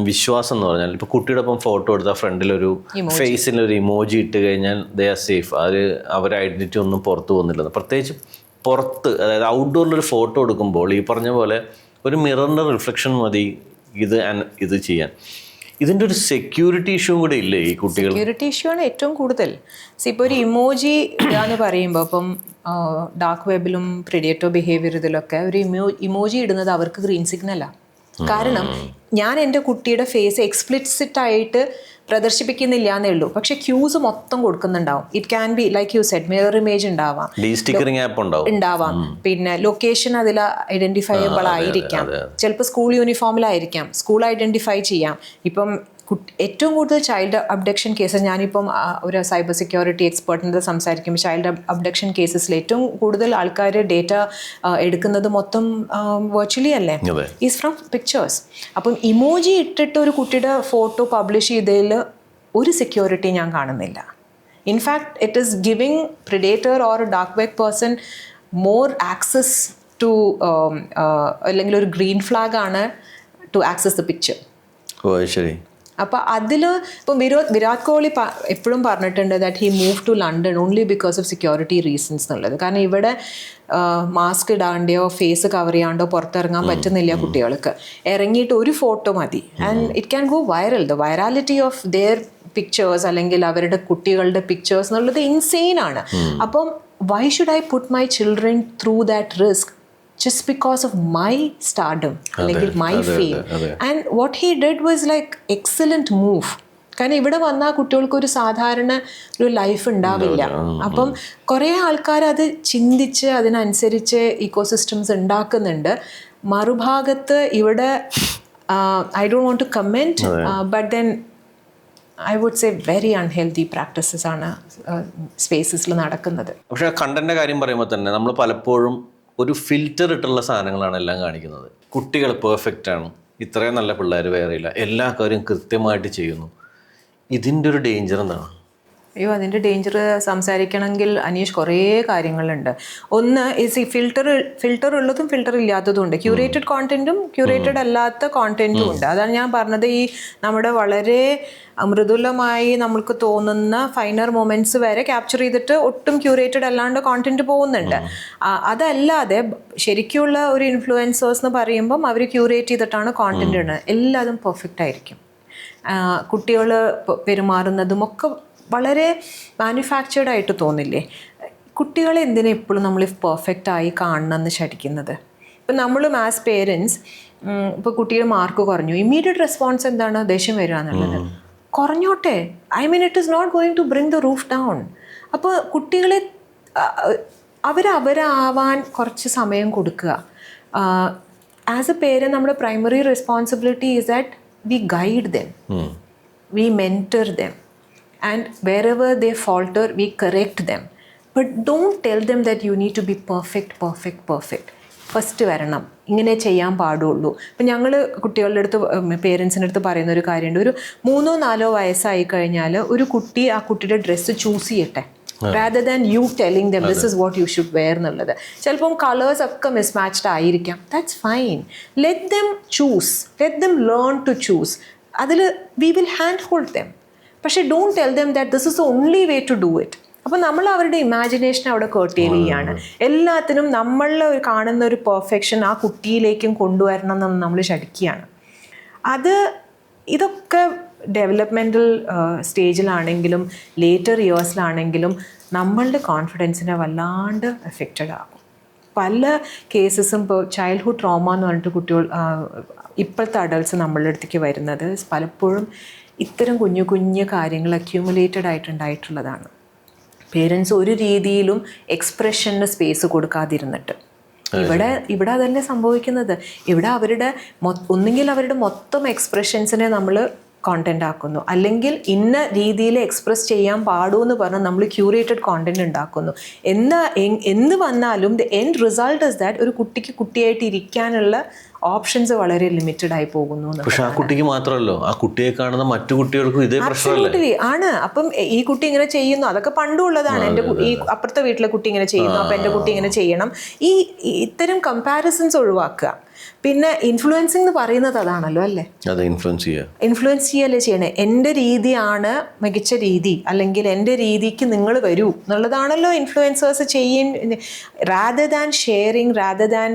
വിശ്വാസം എന്ന് പറഞ്ഞാൽ ഇപ്പോൾ കുട്ടിയുടെ ഒപ്പം ഫോട്ടോ എടുത്താൽ ഫ്രണ്ടിലൊരു ഫേസിലൊരു ഇമോജി ഇട്ട് കഴിഞ്ഞാൽ ദേ ആർ സേഫ്, അവരുടെ ഐഡൻറ്റിറ്റി ഒന്നും പുറത്തു പോകുന്നില്ല. പ്രത്യേകിച്ച് പുറത്ത്, അതായത് ഔട്ട്ഡോറിലൊരു ഫോട്ടോ എടുക്കുമ്പോൾ ഈ പറഞ്ഞ പോലെ ഒരു മിററിൻ്റെ റിഫ്ലക്ഷൻ മതി ഇത് ചെയ്യാൻ. ഇതിൻ്റെ ഒരു സെക്യൂരിറ്റി ഇഷ്യൂ കൂടെ ഇല്ലേ ഈ കുട്ടികൾ? സെക്യൂരിറ്റി ഇഷ്യൂ ആണ് ഏറ്റവും കൂടുതൽ. ഇപ്പോൾ ഒരു ഇമോജി എന്ന് പറയുമ്പോൾ ഇപ്പം ഡാർക്ക് വെബിലും പ്രെഡേറ്റർ ബിഹേവിയർ ഇതിലൊക്കെ ഒരു ഇമോജി ഇടുന്നത് അവർക്ക് ഗ്രീൻ സിഗ്നലാണ്. കാരണം ഞാൻ എൻ്റെ കുട്ടിയുടെ ഫേസ് എക്സ്പ്ലിസിറ്റ് ആയിട്ട് പ്രദർശിപ്പിക്കുന്നില്ല എന്നേ ഉള്ളൂ, പക്ഷെ ക്യൂസ് മൊത്തം കൊടുക്കുന്നുണ്ടാവും. It can be like you said mirror image ഉണ്ടാവാം, പിന്നെ ലൊക്കേഷൻ അതിൽ ഐഡന്റിഫയബിൾ ആയിരിക്കാം, ചിലപ്പോൾ സ്കൂൾ യൂണിഫോമിലായിരിക്കാം, സ്കൂൾ ഐഡന്റിഫൈ ചെയ്യാം. ഇപ്പം ഏറ്റവും കൂടുതൽ ചൈൽഡ് അബ്ഡക്ഷൻ കേസസ്, ഞാനിപ്പം ഒരു സൈബർ സെക്യൂരിറ്റി എക്സ്പേർട്ടിൻ്റെ സംസാരിക്കുമ്പോൾ ചൈൽഡ് അബ്ഡക്ഷൻ കേസസിൽ ഏറ്റവും കൂടുതൽ ആൾക്കാർ ഡേറ്റ എടുക്കുന്നത് മൊത്തം വെർച്വലി അല്ലേ, ഈസ് ഫ്രം പിക്ചേഴ്സ്. അപ്പം ഇമോജി ഇട്ടിട്ട് ഒരു കുട്ടിയുടെ ഫോട്ടോ പബ്ലിഷ് ചെയ്തതിൽ ഒരു സെക്യൂരിറ്റി ഞാൻ കാണുന്നില്ല. In fact it is giving predator or dark web person more access to, അല്ലെങ്കിൽ ഒരു ഗ്രീൻ ഫ്ലാഗ് ആണ് ടു ആക്സസ് ദ പിക്ചർ. ഓ ശരി. അപ്പോൾ അതിൽ ഇപ്പം വിരാട് കോഹ്ലി എപ്പോഴും പറഞ്ഞിട്ടുണ്ട് that he move to London only because of security reasons എന്നുള്ളത്. കാരണം ഇവിടെ മാസ്ക് ഇടാണ്ടോ ഫേസ് കവർ ചെയ്യാണ്ടോ പുറത്തിറങ്ങാൻ പറ്റുന്നില്ല കുട്ടികൾക്ക്. ഇറങ്ങിയിട്ട് ഒരു ഫോട്ടോ മതി and it can go viral. The virality of their pictures അല്ലെങ്കിൽ അവരുടെ കുട്ടികളുടെ പിക്ചേഴ്സ് എന്നുള്ളത് ഇൻസെയിൻ ആണ്. അപ്പം why should I put my children through that risk just because of my stardom, like my fame? And what he did was like excellent move. കാരണം ഇവിടെ വന്നാൽ കുട്ടികൾക്ക് ഒരു സാധാരണ ഒരു ലൈഫ് ഉണ്ടാവില്ല. അപ്പം കുറേ ആൾക്കാർ അത് ചിന്തിച്ച് അതിനനുസരിച്ച് ഇക്കോസിസ്റ്റംസ് ഉണ്ടാക്കുന്നുണ്ട്. മറുഭാഗത്ത് ഇവിടെ I don't want to comment, but then I would say very unhealthy practices ആണ് സ്പേസസിൽ നടക്കുന്നത്. പക്ഷേ കണ്ടന്റ് കാര്യം പറയുമ്പോൾ തന്നെ നമ്മൾ പലപ്പോഴും ഒരു ഫിൽറ്റർ ഇട്ടുള്ള സാധനങ്ങളാണ് എല്ലാം കാണിക്കുന്നത്. കുട്ടികൾ പെർഫെക്റ്റ് ആണ്, ഇത്രയും നല്ല പിള്ളേർ വേറെയില്ല, എല്ലാ കാര്യവും കൃത്യമായിട്ട് ചെയ്യുന്നു. ഇതിൻ്റെ ഒരു ഡേഞ്ചർ എന്താണ്? അയ്യോ, അതിൻ്റെ ഡേഞ്ചർ സംസാരിക്കണമെങ്കിൽ അനീഷ് കുറേ കാര്യങ്ങളുണ്ട്. ഒന്ന് ഈ ഫിൽറ്റർ ഉള്ളതും ഫിൽറ്റർ ഇല്ലാത്തതും ഉണ്ട്. ക്യൂറേറ്റഡ് കോണ്ടന്റും ക്യൂറേറ്റഡ് അല്ലാത്ത കോണ്ടന്റും ഉണ്ട്. അതാണ് ഞാൻ പറഞ്ഞത്, ഈ നമ്മുടെ വളരെ മൃദുലമായി നമ്മൾക്ക് തോന്നുന്ന ഫൈനർ മൊമെന്റ്സ് വരെ ക്യാപ്ചർ ചെയ്തിട്ട് ഒട്ടും ക്യൂറേറ്റഡ് അല്ലാണ്ട് കോണ്ടന്റ് പോകുന്നുണ്ട്. അതല്ലാതെ ശരിക്കുള്ള ഒരു ഇൻഫ്ലുവൻസേഴ്സ് എന്ന് പറയുമ്പം അവർ ക്യൂറേറ്റ് ചെയ്തിട്ടാണ് കോണ്ടന്റ് ഇടുന്നത്. എല്ലാതും പെർഫെക്റ്റ് ആയിരിക്കും. കുട്ടികൾ പെരുമാറുന്നതും ഒക്കെ വളരെ മാനുഫാക്ചേർഡ് ആയിട്ട് തോന്നില്ലേ? കുട്ടികളെ എന്തിനാ എപ്പോഴും നമ്മൾ പെർഫെക്റ്റ് ആയി കാണണമെന്ന് ശഠിക്കുന്നത്? ഇപ്പം നമ്മളും ആസ് പേരൻസ് ഇപ്പോൾ കുട്ടിയുടെ മാർക്ക് കുറഞ്ഞു, ഇമ്മീഡിയറ്റ് റെസ്പോൺസ് എന്താണ്? ദേഷ്യം വരിക എന്നുള്ളത്. കുറഞ്ഞോട്ടെ, I mean it is not going to bring the roof down. അപ്പോൾ കുട്ടികളെ അവരാവാൻ കുറച്ച് സമയം കൊടുക്കുക. ആസ് എ പേരന്റ് നമ്മുടെ primary responsibility is that we guide them, we mentor them, and wherever they falter we correct them, but don't tell them that you need to be perfect. First വരണം, ഇങ്ങനെ ചെയ്യാൻ പാടുള്ളൂ. ഇപ്പം ഞങ്ങൾ കുട്ടികളുടെ അടുത്ത് പേരൻസിൻ്റെ അടുത്ത് പറയുന്ന ഒരു കാര്യമുണ്ട്. ഒരു 3-4 വയസ്സായി കഴിഞ്ഞാൽ ഒരു കുട്ടി ആ കുട്ടിയുടെ ഡ്രസ്സ് ചൂസ് ചെയ്യട്ടെ, rather than you telling them this is what you should wear എന്നുള്ളത്. ചിലപ്പം കളേഴ്സ് ഒക്കെ മിസ്മാച്ച്ഡ് ആയിരിക്കാം, that's fine. Let them choose, let them learn to choose. അതിൽ we will handhold them. പക്ഷേ don't tell them that this is the only way to do it. അപ്പോൾ നമ്മൾ അവരുടെ imagination അവിടെ കേർട്ടേൽ ചെയ്യാണ്. എല്ലാത്തിനും നമ്മളിൽ കാണുന്ന ഒരു പെർഫെക്ഷൻ ആ കുട്ടിയിലേക്കും കൊണ്ടുവരണം എന്ന് നമ്മൾ ശടിക്കുകയാണ്. ഇതൊക്കെ ഡെവലപ്മെൻറ്റൽ സ്റ്റേജിലാണെങ്കിലും ലേറ്റർ ഇയേഴ്സിലാണെങ്കിലും നമ്മളുടെ കോൺഫിഡൻസിനെ വല്ലാണ്ട് എഫക്റ്റഡ് ആകും. പല കേസസും ഇപ്പോൾ ചൈൽഡ്ഹുഡ് ട്രോമ എന്ന് പറഞ്ഞിട്ട് കുട്ടികൾ ഇപ്പോഴത്തെ അഡൾട്ട്സ് നമ്മളുടെ അടുത്തേക്ക് വരുന്നത് പലപ്പോഴും ഇത്തരം കുഞ്ഞു കുഞ്ഞു കാര്യങ്ങൾ അക്യൂമുലേറ്റഡ് ആയിട്ടുണ്ടായിട്ടുള്ളതാണ്. പേരൻസ് ഒരു രീതിയിലും എക്സ്പ്രഷന് സ്പേസ് കൊടുക്കാതിരുന്നിട്ട് ഇവിടെ അതല്ലേ സംഭവിക്കുന്നത്. ഇവിടെ ഒന്നുകിൽ അവരുടെ മൊത്തം എക്സ്പ്രഷൻസിനെ നമ്മൾ കോണ്ടന്റ് ആക്കുന്നു, അല്ലെങ്കിൽ ഇന്ന രീതിയിൽ എക്സ്പ്രസ് ചെയ്യാൻ പാടുമെന്ന് പറഞ്ഞാൽ നമ്മൾ ക്യൂറേറ്റഡ് കോണ്ടന്റ് ഉണ്ടാക്കുന്നു. എന്ത് വന്നാലും the end result is that ഒരു കുട്ടിക്ക് കുട്ടിയായിട്ട് ഇരിക്കാനുള്ള ഓപ്ഷൻസ് വളരെ ലിമിറ്റഡ് ആയി പോകുന്നു. പക്ഷെ ആ കുട്ടിക്ക് മാത്രമല്ലോ, ആ കുട്ടിയെ കാണുന്ന മറ്റു കുട്ടികൾക്കും ഇതേ പ്രശ്നമല്ലേ ആണ്. അപ്പം ഈ കുട്ടി ഇങ്ങനെ ചെയ്യുന്നു, അതൊക്കെ പണ്ടുള്ളതാണ്. ഈ അപ്പുറത്തെ വീട്ടിലെ കുട്ടി ഇങ്ങനെ ചെയ്യുന്നു, അപ്പം എൻ്റെ കുട്ടി ഇങ്ങനെ ചെയ്യണം. ഇത്തരം കമ്പാരിസൺസ് ഒഴിവാക്കുക. പിന്നെ ഇൻഫ്ലുവൻസിങ് എന്ന് പറയുന്നത് അതാണല്ലോ അല്ലേ, ഇൻഫ്ലുവൻസ് ചെയ്യല്ലേ ചെയ്യണേ. എൻ്റെ രീതിയാണ് മികച്ച രീതി, അല്ലെങ്കിൽ എൻ്റെ രീതിക്ക് നിങ്ങൾ വരൂ എന്നുള്ളതാണല്ലോ ഇൻഫ്ലുവൻസേഴ്സ് ചെയ്യുന്ന. Rather than sharing, rather than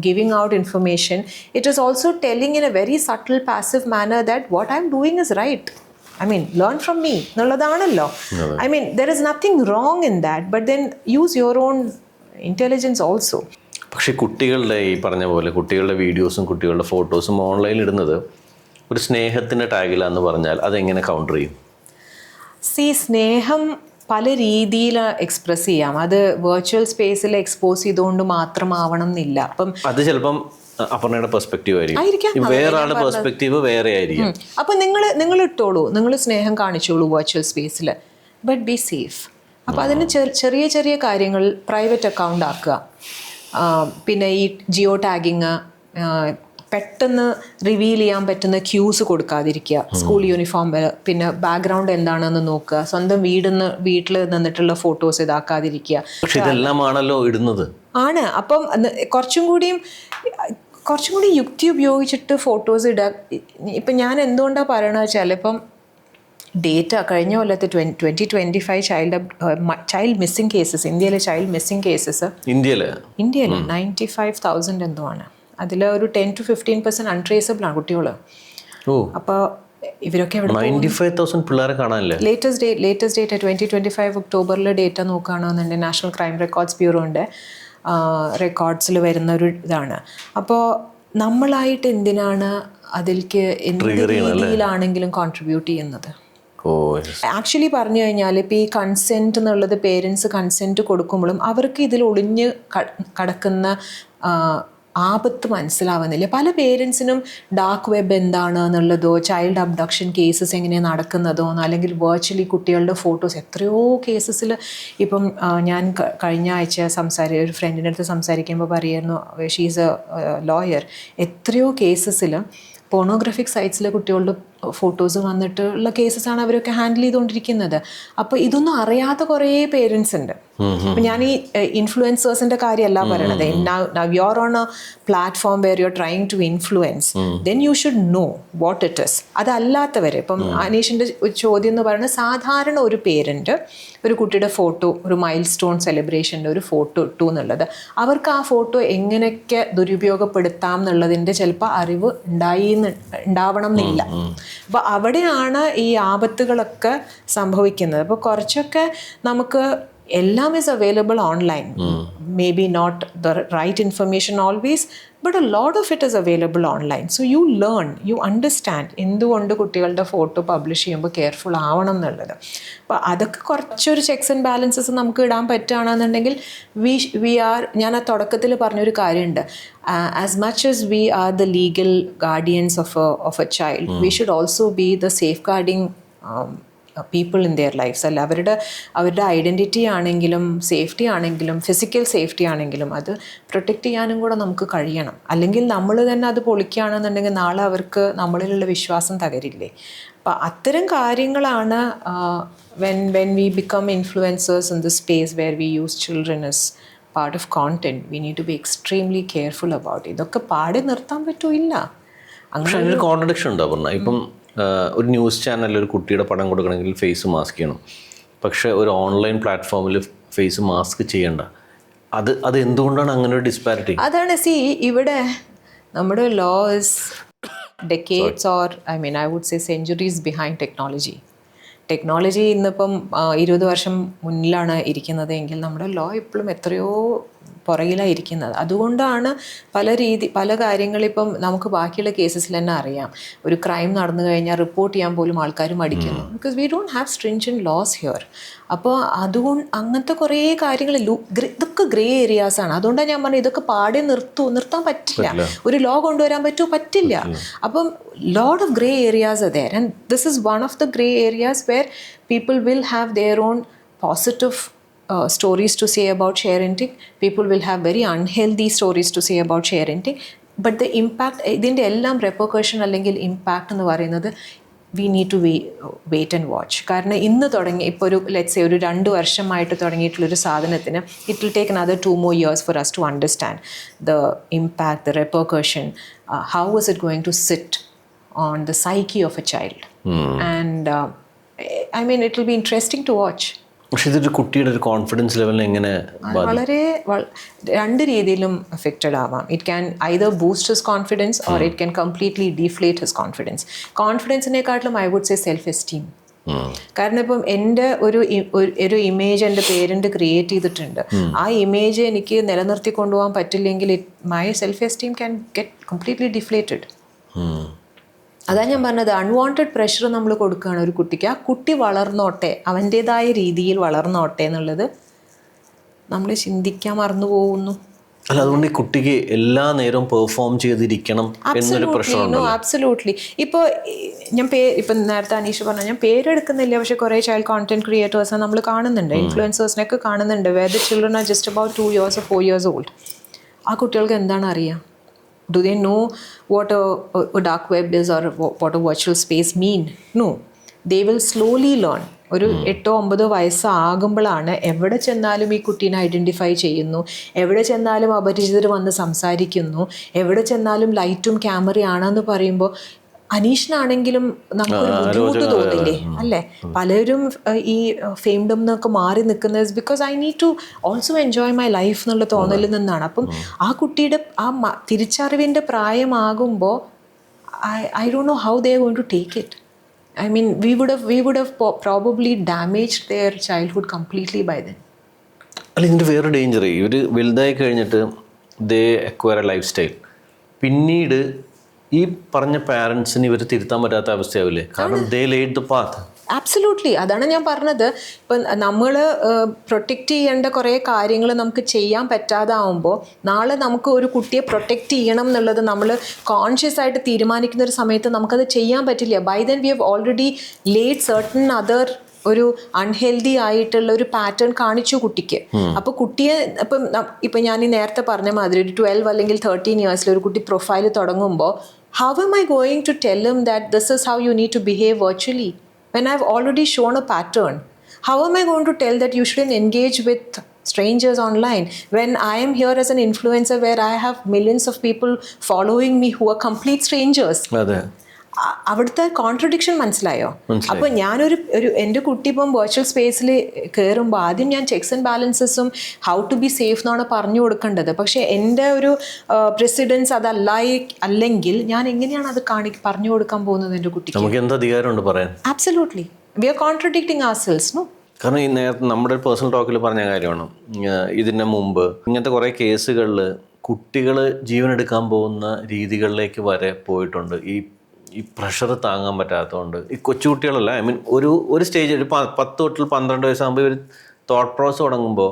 giving out information, it is also telling in a very subtle passive manner that what I'm doing is right. Learn from me nalladanaalo. There is nothing wrong in that, but then use your own intelligence also. പക്ഷേ കുട്ടികളുടെ ഈ പറഞ്ഞ പോലെ കുട്ടികളുടെ വീഡിയോസും കുട്ടികളുടെ ഫോട്ടോസും ഓൺലൈനിൽ ഇടുന്നത് ഒരു സ്നേഹത്തിൻ്റെ ടാഗിലാന്ന് പറഞ്ഞാൽ അതെങ്ങനെ കൗണ്ടർ ചെയ്യും? സ്നേഹം പല രീതിയിൽ എക്സ്പ്രസ് ചെയ്യാം. അത് വെർച്വൽ സ്പേസിൽ എക്സ്പോസ് ചെയ്തുകൊണ്ട് മാത്രമാവണം എന്നില്ല. അപ്പം അത് ചിലപ്പം അപർണയുടെ പെർസ്പെക്റ്റീവ് ആയിരിക്കും, വേറൊരാളുടെ പെർസ്പെക്റ്റീവ് വേറെ ആയിരിക്കും. അപ്പം നിങ്ങൾ ഇട്ടോളൂ, നിങ്ങൾ സ്നേഹം കാണിച്ചോളൂ വെർച്വൽ സ്പേസിൽ, ബട്ട് ബി സേഫ്. അപ്പം അതിന് ചെറിയ ചെറിയ കാര്യങ്ങൾ പ്രൈവറ്റ് അക്കൗണ്ട് ആക്കുക. പിന്നെ ഈ ജിയോ ടാഗിങ്, പെട്ടെന്ന് റിവീൽ ചെയ്യാൻ പറ്റുന്ന ക്യൂസ് കൊടുക്കാതിരിക്കുക. സ്കൂൾ യൂണിഫോം, പിന്നെ ബാക്ക്ഗ്രൗണ്ട് എന്താണെന്ന് നോക്കുക. സ്വന്തം വീട്ടിൽ നിന്നിട്ടുള്ള ഫോട്ടോസ് ഇതാക്കാതിരിക്കുക. പക്ഷെ ഇതെല്ലാമാണല്ലോ ഇടുന്നത് ആണ്. അപ്പം കുറച്ചും കൂടി യുക്തി ഉപയോഗിച്ചിട്ട് ഫോട്ടോസ് ഇടുക. ഇപ്പം ഞാൻ എന്തുകൊണ്ടാണ് പറയണത് വെച്ചാൽ, ഇപ്പം ഡേറ്റ കഴിഞ്ഞ കൊല്ലത്തെ 2025 ചൈൽഡ് മിസ്സിംഗ് കേസസ്, ഇന്ത്യയിലെ ചൈൽഡ് മിസ്സിംഗ് കേസസ് ഇന്ത്യയിൽ 95,000 എന്തോ ആണ്. അതിൽ ഒരു 10 to 15% അൺട്രേസബിൾ ആണ് കുട്ടികൾ. അപ്പോൾ ഇവരൊക്കെ 95,000 പിള്ളേരെ കാണാനില്ല. ലേറ്റസ്റ്റ് ഡേറ്റ 2025 ഒക്ടോബറിലെ ഡേറ്റ നോക്കുകയാണെന്നുണ്ടെങ്കിൽ നാഷണൽ ക്രൈം റെക്കോർഡ്സ് ബ്യൂറോൻ്റെ റെക്കോർഡ്സിൽ വരുന്ന ഒരു ഇതാണ്. അപ്പോൾ നമ്മളായിട്ട് എന്തിനാണ് അതിലേക്ക് എന്ത് രീതിയിലാണെങ്കിലും കോൺട്രിബ്യൂട്ട് ചെയ്യുന്നത്? ആക്ച്വലി പറഞ്ഞു കഴിഞ്ഞാൽ ഇപ്പോൾ ഈ കൺസെൻറ്റ് എന്നുള്ളത് പേരൻസ് കൺസെൻറ്റ് കൊടുക്കുമ്പോഴും അവർക്ക് ഇതിൽ ഒളിഞ്ഞ് കിടക്കുന്ന ആപത്ത് മനസ്സിലാവുന്നില്ല. പല പേരൻസിനും ഡാർക്ക് വെബ് എന്താണ് എന്നുള്ളതോ, ചൈൽഡ് അബ്ഡക്ഷൻ കേസസ് എങ്ങനെ നടക്കുന്നതോ, അല്ലെങ്കിൽ വെർച്വലി കുട്ടികളുടെ ഫോട്ടോസ് എത്രയോ കേസസിൽ. ഇപ്പം ഞാൻ കഴിഞ്ഞ ആഴ്ച ഒരു ഫ്രണ്ടിൻ്റെ അടുത്ത് സംസാരിക്കുമ്പോൾ പറയുന്നു, ഷീസ് എ ലോയർ, എത്രയോ കേസസിൽ പോണോഗ്രാഫിക് സൈറ്റ്സിലെ കുട്ടികളുടെ ഫോട്ടോസ് വന്നിട്ടുള്ള കേസസാണ് അവരൊക്കെ ഹാൻഡിൽ ചെയ്തുകൊണ്ടിരിക്കുന്നത്. അപ്പോൾ ഇതൊന്നും അറിയാത്ത കുറേ പേരൻസ് ഉണ്ട്. അപ്പം ഞാൻ ഈ ഇൻഫ്ലുവൻസേഴ്സിൻ്റെ കാര്യമല്ല പറയണത്. now you're on a platform where you're trying to influence, then you should know what it is. അതല്ലാത്തവരെ, ഇപ്പം അനീഷിൻ്റെ ചോദ്യം എന്ന് പറയുന്നത്, സാധാരണ ഒരു പേരൻറ്റ് ഒരു കുട്ടിയുടെ ഫോട്ടോ, ഒരു മൈൽ സ്റ്റോൺ സെലിബ്രേഷൻ്റെ ഒരു ഫോട്ടോ ഇട്ടു എന്നുള്ളത്, അവർക്ക് ആ ഫോട്ടോ എങ്ങനെയൊക്കെ ദുരുപയോഗപ്പെടുത്താം എന്നുള്ളതിൻ്റെ ചിലപ്പോൾ അറിവ് ഉണ്ടാവണം എന്നില്ല. അപ്പോൾ അവിടെയാണ് ഈ ആപത്തുകളൊക്കെ സംഭവിക്കുന്നത്. അപ്പോൾ കുറച്ചൊക്കെ നമുക്ക് എല്ലാം is available online. Maybe not the right information always, but a lot of it is available online. So you learn, you understand എന്തുകൊണ്ട് കുട്ടികളുടെ ഫോട്ടോ പബ്ലിഷ് ചെയ്യുമ്പോൾ കെയർഫുൾ ആവണം എന്നുള്ളത്. അപ്പോൾ അതൊക്കെ കുറച്ചൊരു ചെക്സ് ആൻഡ് ബാലൻസസ് നമുക്ക് ഇടാൻ പറ്റുകയാണെന്നുണ്ടെങ്കിൽ വി ആർ, ഞാൻ ആ തുടക്കത്തിൽ പറഞ്ഞൊരു കാര്യമുണ്ട്, as much as we are the legal guardians of a child, we should also be the safeguarding people in their lifes. അല്ല, അവരുടെ ഐഡൻറ്റിറ്റി ആണെങ്കിലും സേഫ്റ്റി ആണെങ്കിലും ഫിസിക്കൽ സേഫ്റ്റി ആണെങ്കിലും അത് പ്രൊട്ടക്റ്റ് ചെയ്യാനും കൂടെ നമുക്ക് കഴിയണം. അല്ലെങ്കിൽ നമ്മൾ തന്നെ അത് പൊളിക്കുകയാണെന്നുണ്ടെങ്കിൽ നാളെ അവർക്ക് നമ്മളിലുള്ള വിശ്വാസം തകരില്ലേ. അപ്പം അത്തരം കാര്യങ്ങളാണ് when we become influencers in the space where we use children as part of content, we need to be extremely careful about it. ഇതൊക്കെ പാടി നിർത്താൻ പറ്റൂല്ല. പക്ഷെ അതിനൊരു കോൺട്രഡിക്ഷൻ ഉണ്ടോ പറഞ്ഞാൽ? ഇപ്പം ഒരു ന്യൂസ് ചാനലിൽ ഒരു കുട്ടിയുടെ പടം കൊടുക്കണമെങ്കിൽ ഫേസ് മാസ്ക് ചെയ്യണം, പക്ഷേ ഒരു ഓൺലൈൻ പ്ലാറ്റ്ഫോമിൽ ഫേസ് മാസ്ക് ചെയ്യണ്ട. അത് എന്തുകൊണ്ടാണ് അങ്ങനെ ഒരു ഡിസ്പാരിറ്റി? അതാണ് ഇവിടെ നമ്മുടെ law is decades or I would say centuries behind technology. Technology ഇന്നിപ്പം 20 വർഷം മുന്നിലാണ് ഇരിക്കുന്നത് എങ്കിൽ നമ്മുടെ ലോ ഇപ്പോഴും എത്രയോ പുറകിലാണ് ഇരിക്കുന്നത്. അതുകൊണ്ടാണ് പല കാര്യങ്ങളിപ്പം നമുക്ക് ബാക്കിയുള്ള കേസസിൽ തന്നെ അറിയാം. ഒരു ക്രൈം നടന്നു കഴിഞ്ഞാൽ റിപ്പോർട്ട് ചെയ്യാൻ പോലും ആൾക്കാർ മടിക്കുന്നു. Because we don't have stringent laws here. അപ്പോൾ അതുകൊണ്ട് അങ്ങനത്തെ കുറേ കാര്യങ്ങൾ ഇതൊക്കെ ഗ്രേ ഏരിയാസാണ്. അതുകൊണ്ടാണ് ഞാൻ പറഞ്ഞത് ഇതൊക്കെ പാടെ നിർത്താൻ പറ്റില്ല. ഒരു ലോ കൊണ്ടുവരാൻ പറ്റുമോ? പറ്റില്ല. അപ്പം lot of gray areas are there, and this is one of the gray areas where people will have their own positive stories to say about sharenting. People will have very unhealthy stories to say about sharenting. But the impact, ഇതിൻ്റെ എല്ലാം repercussion അല്ലെങ്കിൽ impact എന്ന് പറയുന്നത് we need to wait and watch. കാരണം ഇന്ന് തുടങ്ങി ഇപ്പോൾ ഒരു let's say ഒരു 2 വർഷമായിട്ട് തുടങ്ങിയിട്ടുള്ളൊരു സാധനത്തിന് it will take another 2 more years for us to understand the impact, the repercussion, how is it going to sit on the psyche of a child. And it will be interesting to watch. പക്ഷേ ഇതൊരു കുട്ടിയുടെ ഒരു confidence ലെവലിനെ എങ്ങനെ വളരെ 2 രീതിയിലും affected ആവാം. It can either boost his confidence or it can completely deflate his confidence. കോൺഫിഡൻസിനെക്കാട്ടിലും I would say self esteem. കാരണം ഇപ്പം എൻ്റെ ഒരു ഇമേജ് എൻ്റെ പേരൻറ്റ് ക്രിയേറ്റ് ചെയ്തിട്ടുണ്ട്. ആ ഇമേജ് എനിക്ക് നിലനിർത്തി കൊണ്ടുപോകാൻ പറ്റില്ലെങ്കിൽ my self esteem can get completely deflated. അതാണ് ഞാൻ പറഞ്ഞത്, അൺവാണ്ടഡ് പ്രഷർ നമ്മൾ കൊടുക്കുകയാണ് ഒരു കുട്ടിക്ക്. ആ കുട്ടി വളർന്നോട്ടെ, അവൻ്റേതായ രീതിയിൽ വളർന്നോട്ടെ എന്നുള്ളത് നമ്മൾ ചിന്തിക്കാൻ മറന്നു പോകുന്നു. അല്ല, അതുകൊണ്ട് ഈ കുട്ടിക്ക് എല്ലാ നേരവും പെർഫോം ചെയ്തിരിക്കണം എന്നൊരു പ്രശ്നമുണ്ടോ? ആബ്സല്യൂട്ട്ലി. ഇപ്പോൾ ഇപ്പം നേരത്തെ അനീഷ് പറഞ്ഞ, ഞാൻ പേരെടുക്കുന്നില്ല, പക്ഷേ കുറേ ചൈൽഡ് കോണ്ടന്റ് ക്രിയേറ്റേഴ്സിനെ നമ്മൾ കാണുന്നുണ്ട്, ഇൻഫ്ലുവൻസേഴ്സിനൊക്കെ കാണുന്നുണ്ട്, where the children are just about 2 years or 4 years old. ആ കുട്ടികൾക്ക് എന്താണ് അറിയാം? Do they know what a dark web is or what a virtual space mean? No. They will slowly learn. ഒരു 8-9 വയസ്സാകുമ്പോഴാണ് എവിടെ ചെന്നാലും ഈ കുട്ടീനെ ഐഡൻറ്റിഫൈ ചെയ്യുന്നു, എവിടെ ചെന്നാലും അപരിചിതർ വന്ന് സംസാരിക്കുന്നു, എവിടെ ചെന്നാലും ലൈറ്റും ക്യാമറയാണെന്ന് പറയുമ്പോൾ അനീഷിനാണെങ്കിലും നമുക്കൊരു ബുദ്ധിമുട്ട് തോന്നില്ലേ? അല്ലേ? പലരും ഈ ഫെയിംഡം എന്നൊക്കെ മാറി നിൽക്കുന്നത് because I need to also enjoy my life എന്നുള്ള തോന്നലിൽ നിന്നാണ്. അപ്പം ആ കുട്ടിയുടെ ആ തിരിച്ചറിവിൻ്റെ പ്രായമാകുമ്പോൾ I don't know how they are going to take it. we would have probably damaged their childhood completely by then. അല്ല, ഇതിൻ്റെ വേറെ ഡേഞ്ചർ, ഇവർ വലുതായി കഴിഞ്ഞിട്ട് ദേ അക്വയർ എ ലൈഫ് സ്റ്റൈൽ, പിന്നീട് ഈ പറഞ്ഞ പാരൻസിന് ഇവർ തിരുത്താൻ പറ്റാത്ത അവസ്ഥയാവില്ലേ? കാരണം ദേ ലേഡ് ദ പാത്ത്. ആബ്സല്യൂട്ട്ലി. അതാണ് ഞാൻ പറഞ്ഞത്. ഇപ്പം നമ്മൾ പ്രൊട്ടക്റ്റ് ചെയ്യേണ്ട കുറേ കാര്യങ്ങൾ നമുക്ക് ചെയ്യാൻ പറ്റാതാവുമ്പോൾ നാളെ നമുക്ക് ഒരു കുട്ടിയെ പ്രൊട്ടക്റ്റ് ചെയ്യണം എന്നുള്ളത് നമ്മൾ കോൺഷ്യസ് ആയിട്ട് തീരുമാനിക്കുന്ന ഒരു സമയത്ത് നമുക്കത് ചെയ്യാൻ പറ്റില്ല. By then we have already laid certain other ഒരു അൺഹെൽതി ആയിട്ടുള്ള ഒരു പാറ്റേൺ കാണിച്ചു കുട്ടിക്ക്. അപ്പോൾ കുട്ടിയെ ഇപ്പം ഞാൻ ഈ നേരത്തെ പറഞ്ഞ മാതിരി ഒരു 12 അല്ലെങ്കിൽ 13 yearsൽ ഒരു കുട്ടി പ്രൊഫൈൽ തുടങ്ങുമ്പോൾ how am I going to tell him that this is how you need to behave virtually when I've already shown a pattern? How am I going to tell that you shouldn't engage with strangers online when I am here as an influencer where I have millions of people following me who are complete strangers? അവിടുത്തെ contradiction മനസ്സിലായോ? അപ്പോൾ ഞാനൊരു എൻ്റെ കുട്ടി ഇപ്പം virtual സ്പേസിൽ കയറുമ്പോൾ ആദ്യം ഞാൻ ചെക്സ് ആൻഡ് ബാലൻസസും ഹൗ ടു ബി സേഫ് എന്നാണ് പറഞ്ഞു കൊടുക്കേണ്ടത്. പക്ഷേ എൻ്റെ ഒരു പ്രസിഡൻസ് അല്ലെങ്കിൽ ഞാൻ എങ്ങനെയാണ് അത് പറഞ്ഞു കൊടുക്കാൻ പോകുന്നത് എൻ്റെ കുട്ടിക്ക്? നമുക്ക് എന്ത് അധികാരമുണ്ട് പറയാൻ? Absolutely. We are contradicting ourselves, no? കാരണം ഈ നേരത്തെ നമ്മുടെ പേഴ്സണൽ ടോക്കിൽ പറഞ്ഞ കാര്യമാണ്, ഇതിന് മുമ്പ് ഇങ്ങനത്തെ കുറേ കേസുകളിൽ കുട്ടികൾ ജീവനെടുക്കാൻ പോകുന്ന രീതികളിലേക്ക് വരെ പോയിട്ടുണ്ട്. ഈ പ്രഷർ താങ്ങാൻ പറ്റാത്തതുകൊണ്ട് ഈ കൊച്ചുകുട്ടികളല്ല, ഐ മീൻ ഒരു സ്റ്റേജ്, ഒരു 10 തൊട്ട് 12 വയസ്സാകുമ്പോൾ ഇവർ തോട്ട് പ്രോസസ് തുടങ്ങുമ്പോൾ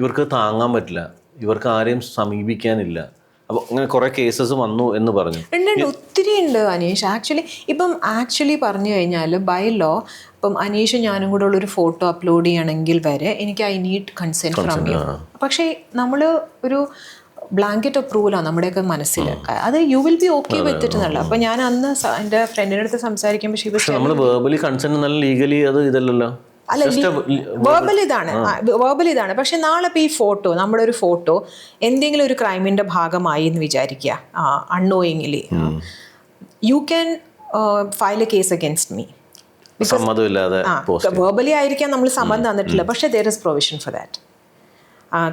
ഇവർക്ക് താങ്ങാൻ പറ്റില്ല, ഇവർക്ക് ആരെയും സമീപിക്കാനില്ല. അപ്പോൾ അങ്ങനെ കുറേ കേസസ് വന്നു എന്ന് പറഞ്ഞു. ഒത്തിരി ഉണ്ട് അനീഷ്. ആക്ച്വലി പറഞ്ഞു കഴിഞ്ഞാൽ ബൈ ലോ ഇപ്പം അനീഷ് ഞാനും കൂടെ ഉള്ളൊരു ഫോട്ടോ അപ്ലോഡ് ചെയ്യണമെങ്കിൽ വരെ എനിക്ക് I need consent from you. പക്ഷേ നമ്മൾ ഒരു ബ്ലാങ്കറ്റ് അപ്രൂവലാണ് നമ്മുടെയൊക്കെ മനസ്സിൽ, അത് you will be okay with it എന്നുള്ള. അപ്പം ഞാൻ അന്ന് എൻ്റെ ഫ്രണ്ടിൻ്റെ അടുത്ത് സംസാരിക്കുമ്പോൾ നമ്മൾ വെർബലി കൺസെന്റ് നല്ല ലീഗലി അത് ഇതല്ലല്ലോ. അല്ല, വേർബൽ ഇതാണ്. പക്ഷെ നാളെ ഇപ്പോൾ ഈ ഫോട്ടോ, നമ്മുടെ ഒരു ഫോട്ടോ എന്തെങ്കിലും ഒരു ക്രൈമിൻ്റെ ഭാഗമായി എന്ന് വിചാരിക്കുക, unknowingly you can file A case against me. Verbally ആയിരിക്കാം നമ്മൾ സമ്മതം തന്നിട്ടില്ല, പക്ഷേ there is provision for that.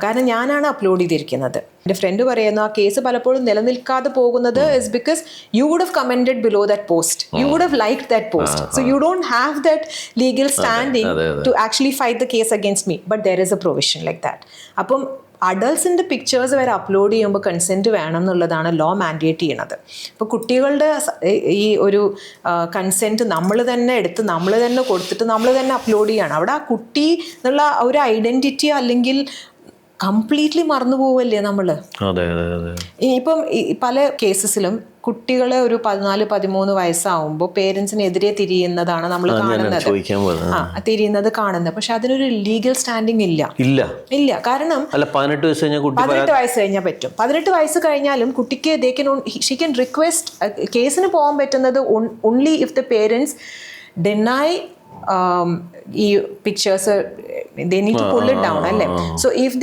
കാരണം ഞാനാണ് അപ്ലോഡ് ചെയ്തിരിക്കുന്നത്. എൻ്റെ ഫ്രണ്ട് പറയുന്നു ആ കേസ് പലപ്പോഴും നിലനിൽക്കാതെ പോകുന്നത് is because you would have commented below that post, you would have liked that post, so you don't have that legal standing to actually fight the case against me, but there is a provision like that. അപ്പം അഡൾട്ട്സിൻ്റെ pictures വരെ upload ചെയ്യുമ്പോൾ consent വേണം എന്നുള്ളതാണ് law mandate ചെയ്യണത്. ഇപ്പോൾ കുട്ടികളുടെ ഈ ഒരു കൺസെൻറ്റ് നമ്മൾ തന്നെ എടുത്ത് നമ്മൾ തന്നെ കൊടുത്തിട്ട് നമ്മൾ തന്നെ അപ്ലോഡ് ചെയ്യണം. അവിടെ ആ കുട്ടി എന്നുള്ള ഒരു ഐഡൻറ്റിറ്റി അല്ലെങ്കിൽ കംപ്ലീറ്റ്ലി മറന്നു പോവല്ലേ നമ്മൾ. ഇപ്പം പല കേസസിലും കുട്ടികളെ ഒരു 14-13 വയസ്സാവുമ്പോൾ പേരൻസിനെതിരെ തിരിയുന്നതാണ് നമ്മൾ കാണുന്നത്, തിരിയുന്നത് കാണുന്നത്. പക്ഷെ അതിനൊരു ലീഗൽ സ്റ്റാൻഡിങ് ഇല്ല. കാരണം 18 വയസ്സ് കഴിഞ്ഞാൽ പറ്റും. 18 വയസ്സ് കഴിഞ്ഞാലും കുട്ടിക്ക് ഷീ ക്യാൻ റിക്വസ്റ്റ് കേസിന് പോകാൻ പറ്റുന്നത് only if the parents deny ഈ pictures, they need to pull it down, അല്ലേ? So if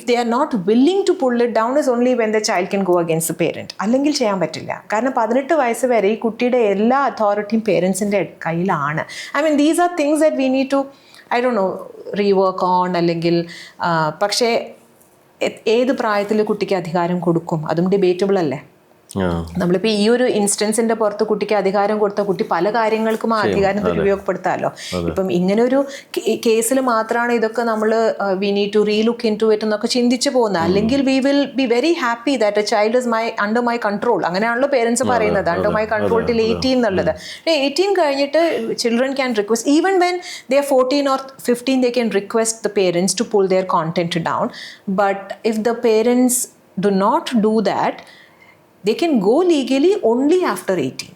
they are not willing to pull it down is only when the child can go against the parent. അല്ലെങ്കിൽ ചെയ്യാൻ പറ്റില്ല. കാരണം 18 വയസ്സ് വരെ ഈ കുട്ടിയുടെ എല്ലാ അതോറിറ്റിയും പേരൻസിൻ്റെ കയ്യിലാണ്. I mean these are things that we need to, I don't know, rework on. അല്ലെങ്കിൽ പക്ഷേ ഏത് പ്രായത്തിൽ കുട്ടിക്ക് അധികാരം കൊടുക്കും അതും ഡിബേറ്റബിൾ അല്ലേ. നമ്മളിപ്പോൾ ഈ ഒരു ഇൻസ്റ്റൻസിന്റെ പുറത്ത് കുട്ടിക്ക് അധികാരം കൊടുത്ത കുട്ടി പല കാര്യങ്ങൾക്കും ആ അധികാരം ഉപയോഗപ്പെടുത്താമല്ലോ. ഇപ്പം ഇങ്ങനെ ഒരു കേസിൽ മാത്രമാണ് ഇതൊക്കെ നമ്മൾ we need to relook into it എന്നൊക്കെ ചിന്തിച്ചു പോകുന്നത്. അല്ലെങ്കിൽ we will be very happy that a child is under my control. അങ്ങനെയാണല്ലോ പേരൻസ് പറയുന്നത്, അണ്ടർ മൈ കൺട്രോൾ ടിൽ 18 എന്നുള്ളത്. 18 കഴിഞ്ഞിട്ട് children can request, even when they are 14 or 15 they can request the parents to pull their content down. But if the parents do not do that, they can go legally only after 18.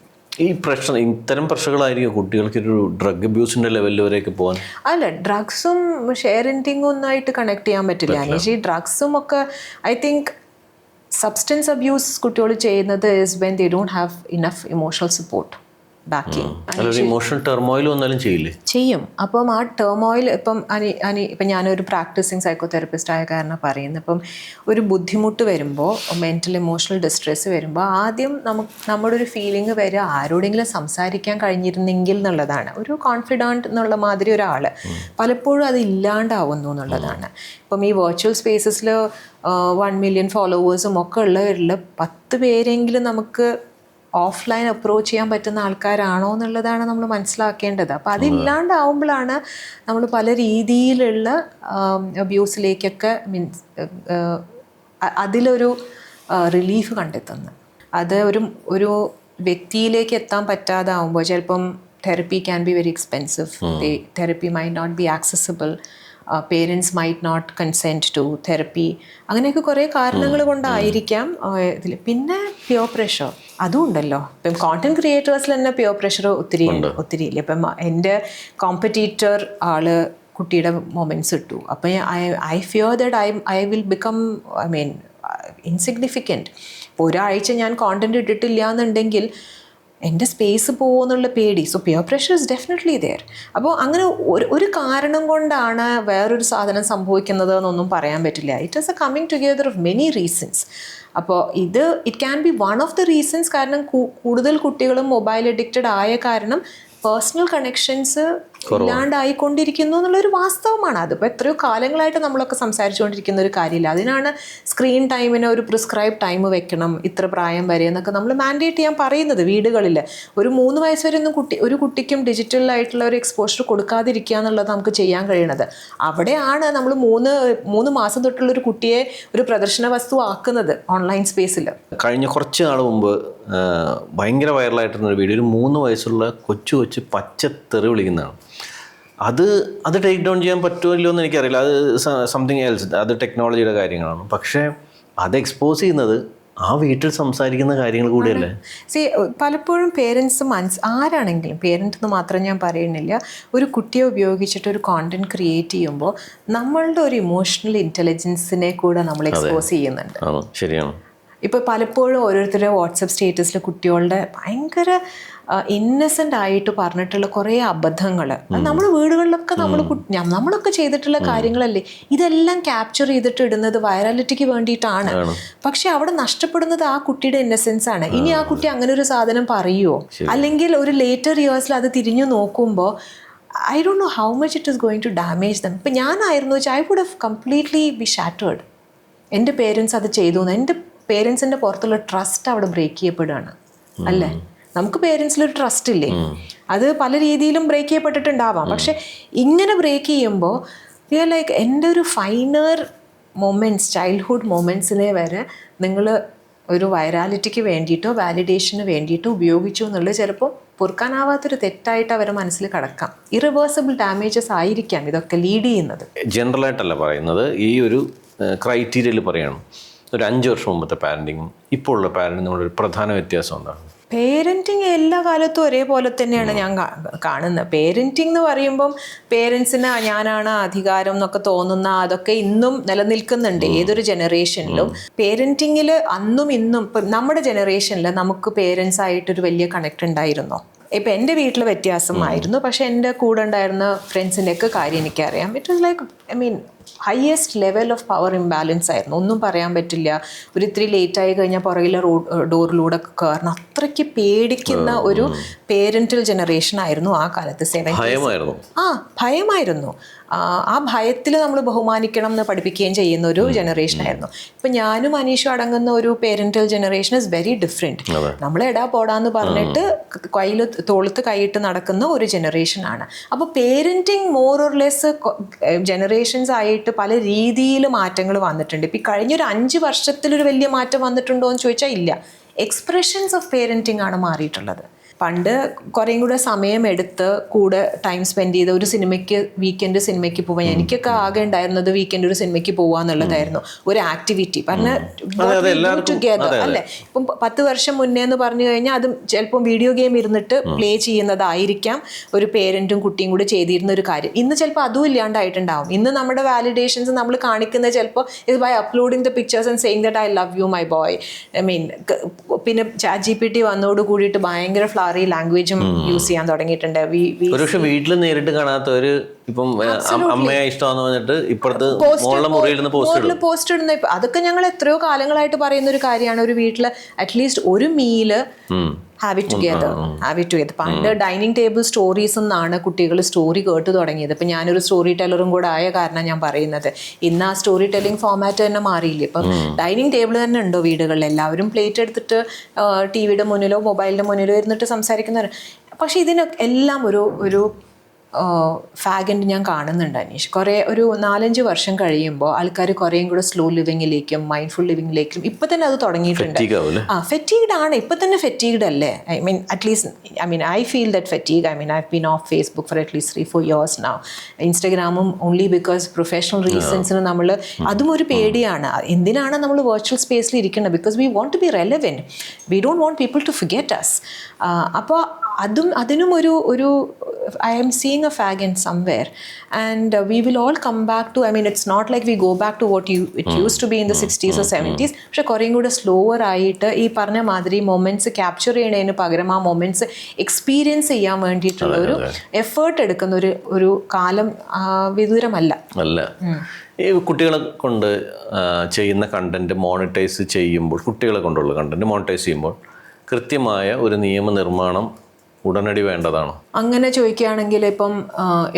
ഈ പ്രശ്നം, ഇത്തരം പ്രശ്നങ്ങളായിരിക്കും കുട്ടികൾക്ക് ഒരു drug അബ്യൂസിന്റെ ലെവലിൽ വരെയൊക്കെ പോകാൻ. അല്ല, ഡ്രഗ്സും ഷെയറിംഗും ഒന്നായിട്ട് കണക്ട് ചെയ്യാൻ പറ്റില്ല അനീഷ്. ഈ ഡ്രഗ്സും ഒക്കെ ഐ തിങ്ക് സബ്സ്റ്റൻസ് അബ്യൂസ് കുട്ടികൾ ചെയ്യുന്നത് is when they don't have enough emotional support backing. Emotional turmoil വന്നാലും ചെയ്യും. അപ്പം ആ ടെർമോയിൽ ഇപ്പം ഇപ്പം ഞാനൊരു പ്രാക്ടീസിങ് സൈക്കോ തെറപ്പിസ്റ്റ് ആയ കാരണം പറയുന്നത്, ഇപ്പം ഒരു ബുദ്ധിമുട്ട് വരുമ്പോൾ, മെൻ്റൽ ഇമോഷണൽ ഡിസ്ട്രെസ് വരുമ്പോൾ ആദ്യം നമ്മുടെ ഒരു ഫീലിംഗ് വരിക ആരോടെങ്കിലും സംസാരിക്കാൻ കഴിഞ്ഞിരുന്നെങ്കിൽ എന്നുള്ളതാണ്. ഒരു കോൺഫിഡൻറ്റ് എന്നുള്ള മാതിരി ഒരാൾ പലപ്പോഴും അത് ഇല്ലാണ്ടാവുന്നു എന്നുള്ളതാണ്. ഇപ്പം ഈ വെർച്വൽ സ്പേസസിൽ 1 million ഫോളോവേഴ്സും ഒക്കെ ഉള്ളവരിൽ 10 പേരെങ്കിലും നമുക്ക് ഓഫ്ലൈൻ അപ്രോച്ച് ചെയ്യാൻ പറ്റുന്ന ആൾക്കാരാണോ എന്നുള്ളതാണ് നമ്മൾ മനസ്സിലാക്കേണ്ടത്. അപ്പോൾ അതില്ലാണ്ടാവുമ്പോഴാണ് നമ്മൾ പല രീതിയിലുള്ള അബ്യൂസിലേക്കൊക്കെ അതിലൊരു റിലീഫ് കണ്ടെത്തുന്നത്. അത് ഒരു വ്യക്തിയിലേക്ക് എത്താൻ പറ്റാതാവുമ്പോൾ ചിലപ്പം therapy can be very expensive, therapy might not be accessible, parents might not consent to therapy, അങ്ങനെയൊക്കെ കുറേ കാരണങ്ങൾ കൊണ്ടായിരിക്കാം ഇതിൽ. പിന്നെ പ്യുവർ പ്രഷർ അതും ഉണ്ടല്ലോ. ഇപ്പം കോണ്ടന്റ് ക്രിയേറ്റേഴ്സിൽ തന്നെ പ്യുവർ പ്രഷർ ഒത്തിരി ഇല്ല. ഇപ്പം എൻ്റെ കോമ്പറ്റീറ്റർ ആള് കുട്ടിയുടെ മൊമെൻറ്റ്സ് ഇട്ടു, അപ്പം I fear that I will become insignificant. ഇപ്പോൾ ഒരാഴ്ച ഞാൻ കോണ്ടന്റ് ഇട്ടിട്ടില്ല എന്നുണ്ടെങ്കിൽ എൻ്റെ സ്പേസ് പോകുമെന്നുള്ള പേടി. So peer pressure is definitely there. അപ്പോൾ അങ്ങനെ ഒരു കാരണം കൊണ്ടാണ് വേറൊരു സാധനം സംഭവിക്കുന്നത് എന്നൊന്നും പറയാൻ പറ്റില്ല. It is a coming together of many reasons. അപ്പോൾ it can be one of the reasons. കാരണം കൂടുതൽ കുട്ടികളും മൊബൈൽ അഡിക്റ്റഡ് ആയ കാരണം പേഴ്സണൽ കണക്ഷൻസ് ഇല്ലാണ്ടായിക്കൊണ്ടിരിക്കുന്നു എന്നുള്ളൊരു വാസ്തവമാണ്. അതിപ്പോൾ എത്രയോ കാലങ്ങളായിട്ട് നമ്മളൊക്കെ സംസാരിച്ചുകൊണ്ടിരിക്കുന്ന ഒരു കാര്യമില്ല. അതിനാണ് സ്ക്രീൻ ടൈമിന് ഒരു പ്രിസ്ക്രൈബ് ടൈം വെക്കണം, ഇത്ര പ്രായം വരെ എന്നൊക്കെ നമ്മൾ മാൻഡേറ്റ് ചെയ്യാൻ പറയുന്നത് വീടുകളിൽ. ഒരു 3 വയസ്സ് വരെ ഒന്നും ഒരു കുട്ടിക്കും ഡിജിറ്റലായിട്ടുള്ള ഒരു എക്സ്പോഷർ കൊടുക്കാതിരിക്കുക എന്നുള്ളത് നമുക്ക് ചെയ്യാൻ കഴിയണത്. അവിടെയാണ് നമ്മൾ 3 മാസം തൊട്ടുള്ള ഒരു കുട്ടിയെ ഒരു പ്രദർശന വസ്തു ആക്കുന്നത് ഓൺലൈൻ സ്പേസിൽ. കഴിഞ്ഞ കുറച്ച് നാൾ മുമ്പ് ഭയങ്കര വൈറലായിട്ടിരുന്നൊരു വീഡിയോ, ഒരു 3 വയസ്സുള്ള കൊച്ചു പച്ചത്തെറി വിളിക്കുന്നതാണ്. അത് ടേക്ക് ഡൗൺ ചെയ്യാൻ പറ്റുമോ ഇല്ലയോ എന്ന് എനിക്കറിയില്ല. അത് സംതിങ് എൽസ്, അത് ടെക്നോളജിയുടെ കാര്യങ്ങളാണ്. പക്ഷേ അത് എക്സ്പോസ് ചെയ്യുന്നത് ആ വീട്ടിൽ സംസാരിക്കുന്ന കാര്യങ്ങൾ കൂടിയല്ലേ. പലപ്പോഴും പേരൻസ് ആരാണെങ്കിലും, പേരൻ്റ് എന്ന് മാത്രം ഞാൻ പറയുന്നില്ല, ഒരു കുട്ടിയെ ഉപയോഗിച്ചിട്ട് ഒരു കോണ്ടന്റ് ക്രിയേറ്റ് ചെയ്യുമ്പോൾ നമ്മളുടെ ഒരു ഇമോഷണൽ ഇൻ്റലിജൻസിനെ കൂടെ നമ്മൾ എക്സ്പോസ് ചെയ്യുന്നുണ്ട്. ശരിയാണ്. ഇപ്പോൾ പലപ്പോഴും ഓരോരുത്തരുടെ വാട്സപ്പ് സ്റ്റേറ്റസിൽ കുട്ടികളുടെ ഭയങ്കര ഇന്നസെൻ്റ് ആയിട്ട് പറഞ്ഞിട്ടുള്ള കുറേ അബദ്ധങ്ങൾ, നമ്മൾ വീടുകളിലൊക്കെ നമ്മളൊക്കെ ചെയ്തിട്ടുള്ള കാര്യങ്ങളല്ലേ, ഇതെല്ലാം ക്യാപ്ചർ ചെയ്തിട്ട് ഇടുന്നത് വൈറാലിറ്റിക്ക് വേണ്ടിയിട്ടാണ്. പക്ഷെ അവിടെ നഷ്ടപ്പെടുന്നത് ആ കുട്ടിയുടെ ഇന്നസെൻസ് ആണ്. ഇനി ആ കുട്ടി അങ്ങനെ ഒരു സാധനം പറയുമോ, അല്ലെങ്കിൽ ഒരു ലേറ്റർ ഇയേഴ്സിൽ അത് തിരിഞ്ഞു നോക്കുമ്പോൾ I don't know how much it is going to damage them. ഇപ്പം ഞാനായിരുന്നു വെച്ചാൽ I would have completely be shattered. എൻ്റെ പേരൻസ് അത് ചെയ്തു, എൻ്റെ പേരൻസിൻ്റെ പുറത്തുള്ള ട്രസ്റ്റ് അവിടെ ബ്രേക്ക് ചെയ്യപ്പെടുകയാണ് അല്ലേ. നമുക്ക് പേരൻസിലൊരു ട്രസ്റ്റ് ഇല്ലേ, അത് പല രീതിയിലും ബ്രേക്ക് ചെയ്യപ്പെട്ടിട്ടുണ്ടാവാം. പക്ഷെ ഇങ്ങനെ ബ്രേക്ക് ചെയ്യുമ്പോൾ ലൈക്ക് എൻ്റെ ഒരു ഫൈനർ മൊമെൻറ്റ്സ്, ചൈൽഡ്ഹുഡ് മൊമെൻറ്റ്സിനെ വരെ നിങ്ങൾ ഒരു വൈറാലിറ്റിക്ക് വേണ്ടിയിട്ടോ വാലിഡേഷന് വേണ്ടിയിട്ടോ ഉപയോഗിച്ചു എന്നുള്ളത് ചിലപ്പോൾ പൊറുക്കാനാവാത്തൊരു തെറ്റായിട്ട് അവരുടെ മനസ്സിൽ കിടക്കാം. ഇറിവേഴ്സിബിൾ ഡാമേജസ് ആയിരിക്കാം ഇതൊക്കെ ലീഡ് ചെയ്യുന്നത്. ജനറലായിട്ടല്ല പറയുന്നത്, ഈ ഒരു ക്രൈറ്റീരിയയിൽ പറയണം. ഒരു 5 വർഷം മുമ്പത്തെ പാരൻറ്റിങ്ങും ഇപ്പോൾ ഉള്ള പാരൻറ്റിങ്ങും ഒരു പ്രധാന വ്യത്യാസം എന്താണ്? പേരൻറ്റിങ് എല്ലാ കാലത്തും ഒരേപോലെ തന്നെയാണ് ഞാൻ കാണുന്നത്. പേരൻറ്റിങ് എന്ന് പറയുമ്പം പേരൻസിന് ഞാനാണ് അധികാരം എന്നൊക്കെ തോന്നുന്ന അതൊക്കെ ഇന്നും നിലനിൽക്കുന്നുണ്ട് ഏതൊരു ജനറേഷനിലും. പേരൻറ്റിങ്ങിൽ അന്നും ഇന്നും ഇപ്പം നമ്മുടെ ജനറേഷനിൽ നമുക്ക് പേരൻസ് ആയിട്ടൊരു വലിയ കണക്ട് ഉണ്ടായിരുന്നോ? ഇപ്പം എൻ്റെ വീട്ടിൽ വ്യത്യാസമായിരുന്നു, പക്ഷെ എൻ്റെ കൂടെ ഉണ്ടായിരുന്ന ഫ്രണ്ട്സിൻ്റെ ഒക്കെ കാര്യം എനിക്കറിയാം. It was like highest level of power imbalance ആയിരുന്നു. ഒന്നും പറയാൻ പറ്റില്ല. ഒരു ഇത്തിരി ലേറ്റായി കഴിഞ്ഞാൽ പുറകിലെ ഡോറിലൂടെ കയറണം, അത്രയ്ക്ക് പേടിക്കുന്ന ഒരു പേരൻ്റൽ ജനറേഷൻ ആയിരുന്നു ആ കാലത്ത്. ഭയമായിരുന്നു. ആ ഭയത്തിൽ നമ്മൾ ബഹുമാനിക്കണം എന്ന് പഠിപ്പിക്കുകയും ചെയ്യുന്ന ഒരു ജനറേഷനായിരുന്നു. ഇപ്പം ഞാനും അനീഷും അടങ്ങുന്ന ഒരു parental generation is very different. നമ്മൾ എടാ പോടാന്ന് പറഞ്ഞിട്ട് തോളത്ത് കൈയിട്ട് നടക്കുന്ന ഒരു ജനറേഷനാണ്. അപ്പോൾ parenting more or less generations ആയിട്ട് പല രീതിയിൽ മാറ്റങ്ങൾ വന്നിട്ടുണ്ട്. ഇപ്പം ഈ കഴിഞ്ഞൊരു 5 വർഷത്തിലൊരു വലിയ മാറ്റം വന്നിട്ടുണ്ടോ എന്ന് ചോദിച്ചാൽ ഇല്ല. എക്സ്പ്രഷൻസ് ഓഫ് പേരൻറ്റിങ് ആണ് മാറിയിട്ടുള്ളത്. പണ്ട് കുറേയും കൂടെ സമയമെടുത്ത് കൂടെ ടൈം സ്പെൻഡ് ചെയ്ത് ഒരു സിനിമയ്ക്ക് വീക്കെൻഡ് സിനിമയ്ക്ക് പോവാൻ, എനിക്കൊക്കെ ആകെ ഉണ്ടായിരുന്നത് വീക്കെൻഡ് ഒരു സിനിമയ്ക്ക് പോവാന്നുള്ളതായിരുന്നു ഒരു ആക്ടിവിറ്റി. ടുഗെദർ അല്ലേ. ഇപ്പം 10 വർഷം മുന്നേ എന്ന് പറഞ്ഞു കഴിഞ്ഞാൽ അതും ചിലപ്പം വീഡിയോ ഗെയിം ഇരുന്നിട്ട് പ്ലേ ചെയ്യുന്നതായിരിക്കാം ഒരു പേരൻറ്റും കുട്ടിയും കൂടെ ചെയ്തിരുന്ന ഒരു കാര്യം. ഇന്ന് ചിലപ്പോൾ അതും ഇല്ലാണ്ടായിട്ടുണ്ടാവും. ഇന്ന് നമ്മുടെ വാലിഡേഷൻസ് നമ്മൾ കാണിക്കുന്നത് ചിലപ്പോൾ ഇത് by uploading the pictures and saying that I love you my boy. I mean പിന്നെ ChatGPT വന്നോട് കൂടിയിട്ട് ഭയങ്കര ലാംഗ്വേജും യൂസ് ചെയ്യാൻ തുടങ്ങിയിട്ടുണ്ട്. വീട്ടിൽ നേരിട്ട് കാണാത്തവര് ഇപ്പം അമ്മയെ ഇഷ്ടമാന്ന് പറഞ്ഞിട്ട് ഇപ്പുറത്ത് പോസ്റ്റ് ഇടുന്ന അതൊക്കെ ഞങ്ങൾ എത്രയോ കാലങ്ങളായിട്ട് പറയുന്ന ഒരു കാര്യമാണ്. ഒരു വീട്ടില് അറ്റ്ലീസ്റ്റ് ഒരു മീല് ഹാവ് ഇറ്റ് ടുഗെദർ. പണ്ട് ഡൈനിങ് ടേബിൾ സ്റ്റോറീസ് എന്നാണ് കുട്ടികൾ സ്റ്റോറി കേട്ട് തുടങ്ങിയത്. ഇപ്പം ഞാനൊരു സ്റ്റോറി ടെല്ലറും കൂടെ ആയ കാരണം ഞാൻ പറയുന്നത്. ഇന്ന് ആ സ്റ്റോറി ടെല്ലിംഗ് ഫോമാറ്റ് തന്നെ മാറിയില്ലേ. ഇപ്പം ഡൈനിങ് ടേബിൾ തന്നെ ഉണ്ടോ വീടുകളിൽ? എല്ലാവരും പ്ലേറ്റ് എടുത്തിട്ട് ടിവിയുടെ മുന്നിലോ മൊബൈലിൻ്റെ മുന്നിലോ ഇരുന്നിട്ട് സംസാരിക്കുന്നവർ. പക്ഷേ ഇതിനൊക്കെ എല്ലാം ഒരു ഫാഗൻറ്റ് ഞാൻ കാണുന്നുണ്ട് അനീഷ്. ഒരു 4-5 വർഷം കഴിയുമ്പോൾ ആൾക്കാർ കുറേയും കൂടെ സ്ലോ ലിവിങ്ങിലേക്കും മൈൻഡ്ഫുൾ ലിവിങ്ങിലേക്കും ഇപ്പം തന്നെ അത് തുടങ്ങിയിട്ടുണ്ട്. ഫെറ്റീഗ്ഡ് ആണ് ഇപ്പം തന്നെ. ഫെറ്റീഗ്ഡ് അല്ലേ? I feel that fatigue. I've been off Facebook for at least 3-4 years now. ഇൻസ്റ്റഗ്രാമും ഓൺലി ബിക്കോസ് പ്രൊഫഷണൽ റീസൺസിന് നമ്മൾ അതും ഒരു പേടിയാണ്. എന്തിനാണ് നമ്മൾ വെർച്വൽ സ്പേസിൽ ഇരിക്കുന്നത്? Because we want to be relevant. We don't want people to forget us. അപ്പോൾ അതിനും ഒരു I am seeing a fag in somewhere, and we will all come back to, it's not like we go back to what it used to be in the 60s or 70s. പക്ഷെ കുറേയും കൂടെ slower ആയിട്ട് ഈ പറഞ്ഞ മാതിരി moments capture ചെയ്യണതിന് പകരം ആ moments experience ചെയ്യാൻ വേണ്ടിയിട്ടുള്ള ഒരു എഫേർട്ട് എടുക്കുന്ന ഒരു കാലം വിദൂരമല്ല. ഈ കുട്ടികളെ കൊണ്ട് ചെയ്യുന്ന കണ്ടന്റ് മോണിറ്റൈസ് ചെയ്യുമ്പോൾ, കുട്ടികളെ കൊണ്ടുള്ള കണ്ടന്റ് മോണിറ്റൈസ് ചെയ്യുമ്പോൾ കൃത്യമായ ഒരു നിയമനിർമ്മാണം ഉടനടി വേണ്ടതാണോ? അങ്ങനെ ചോദിക്കുകയാണെങ്കിൽ ഇപ്പം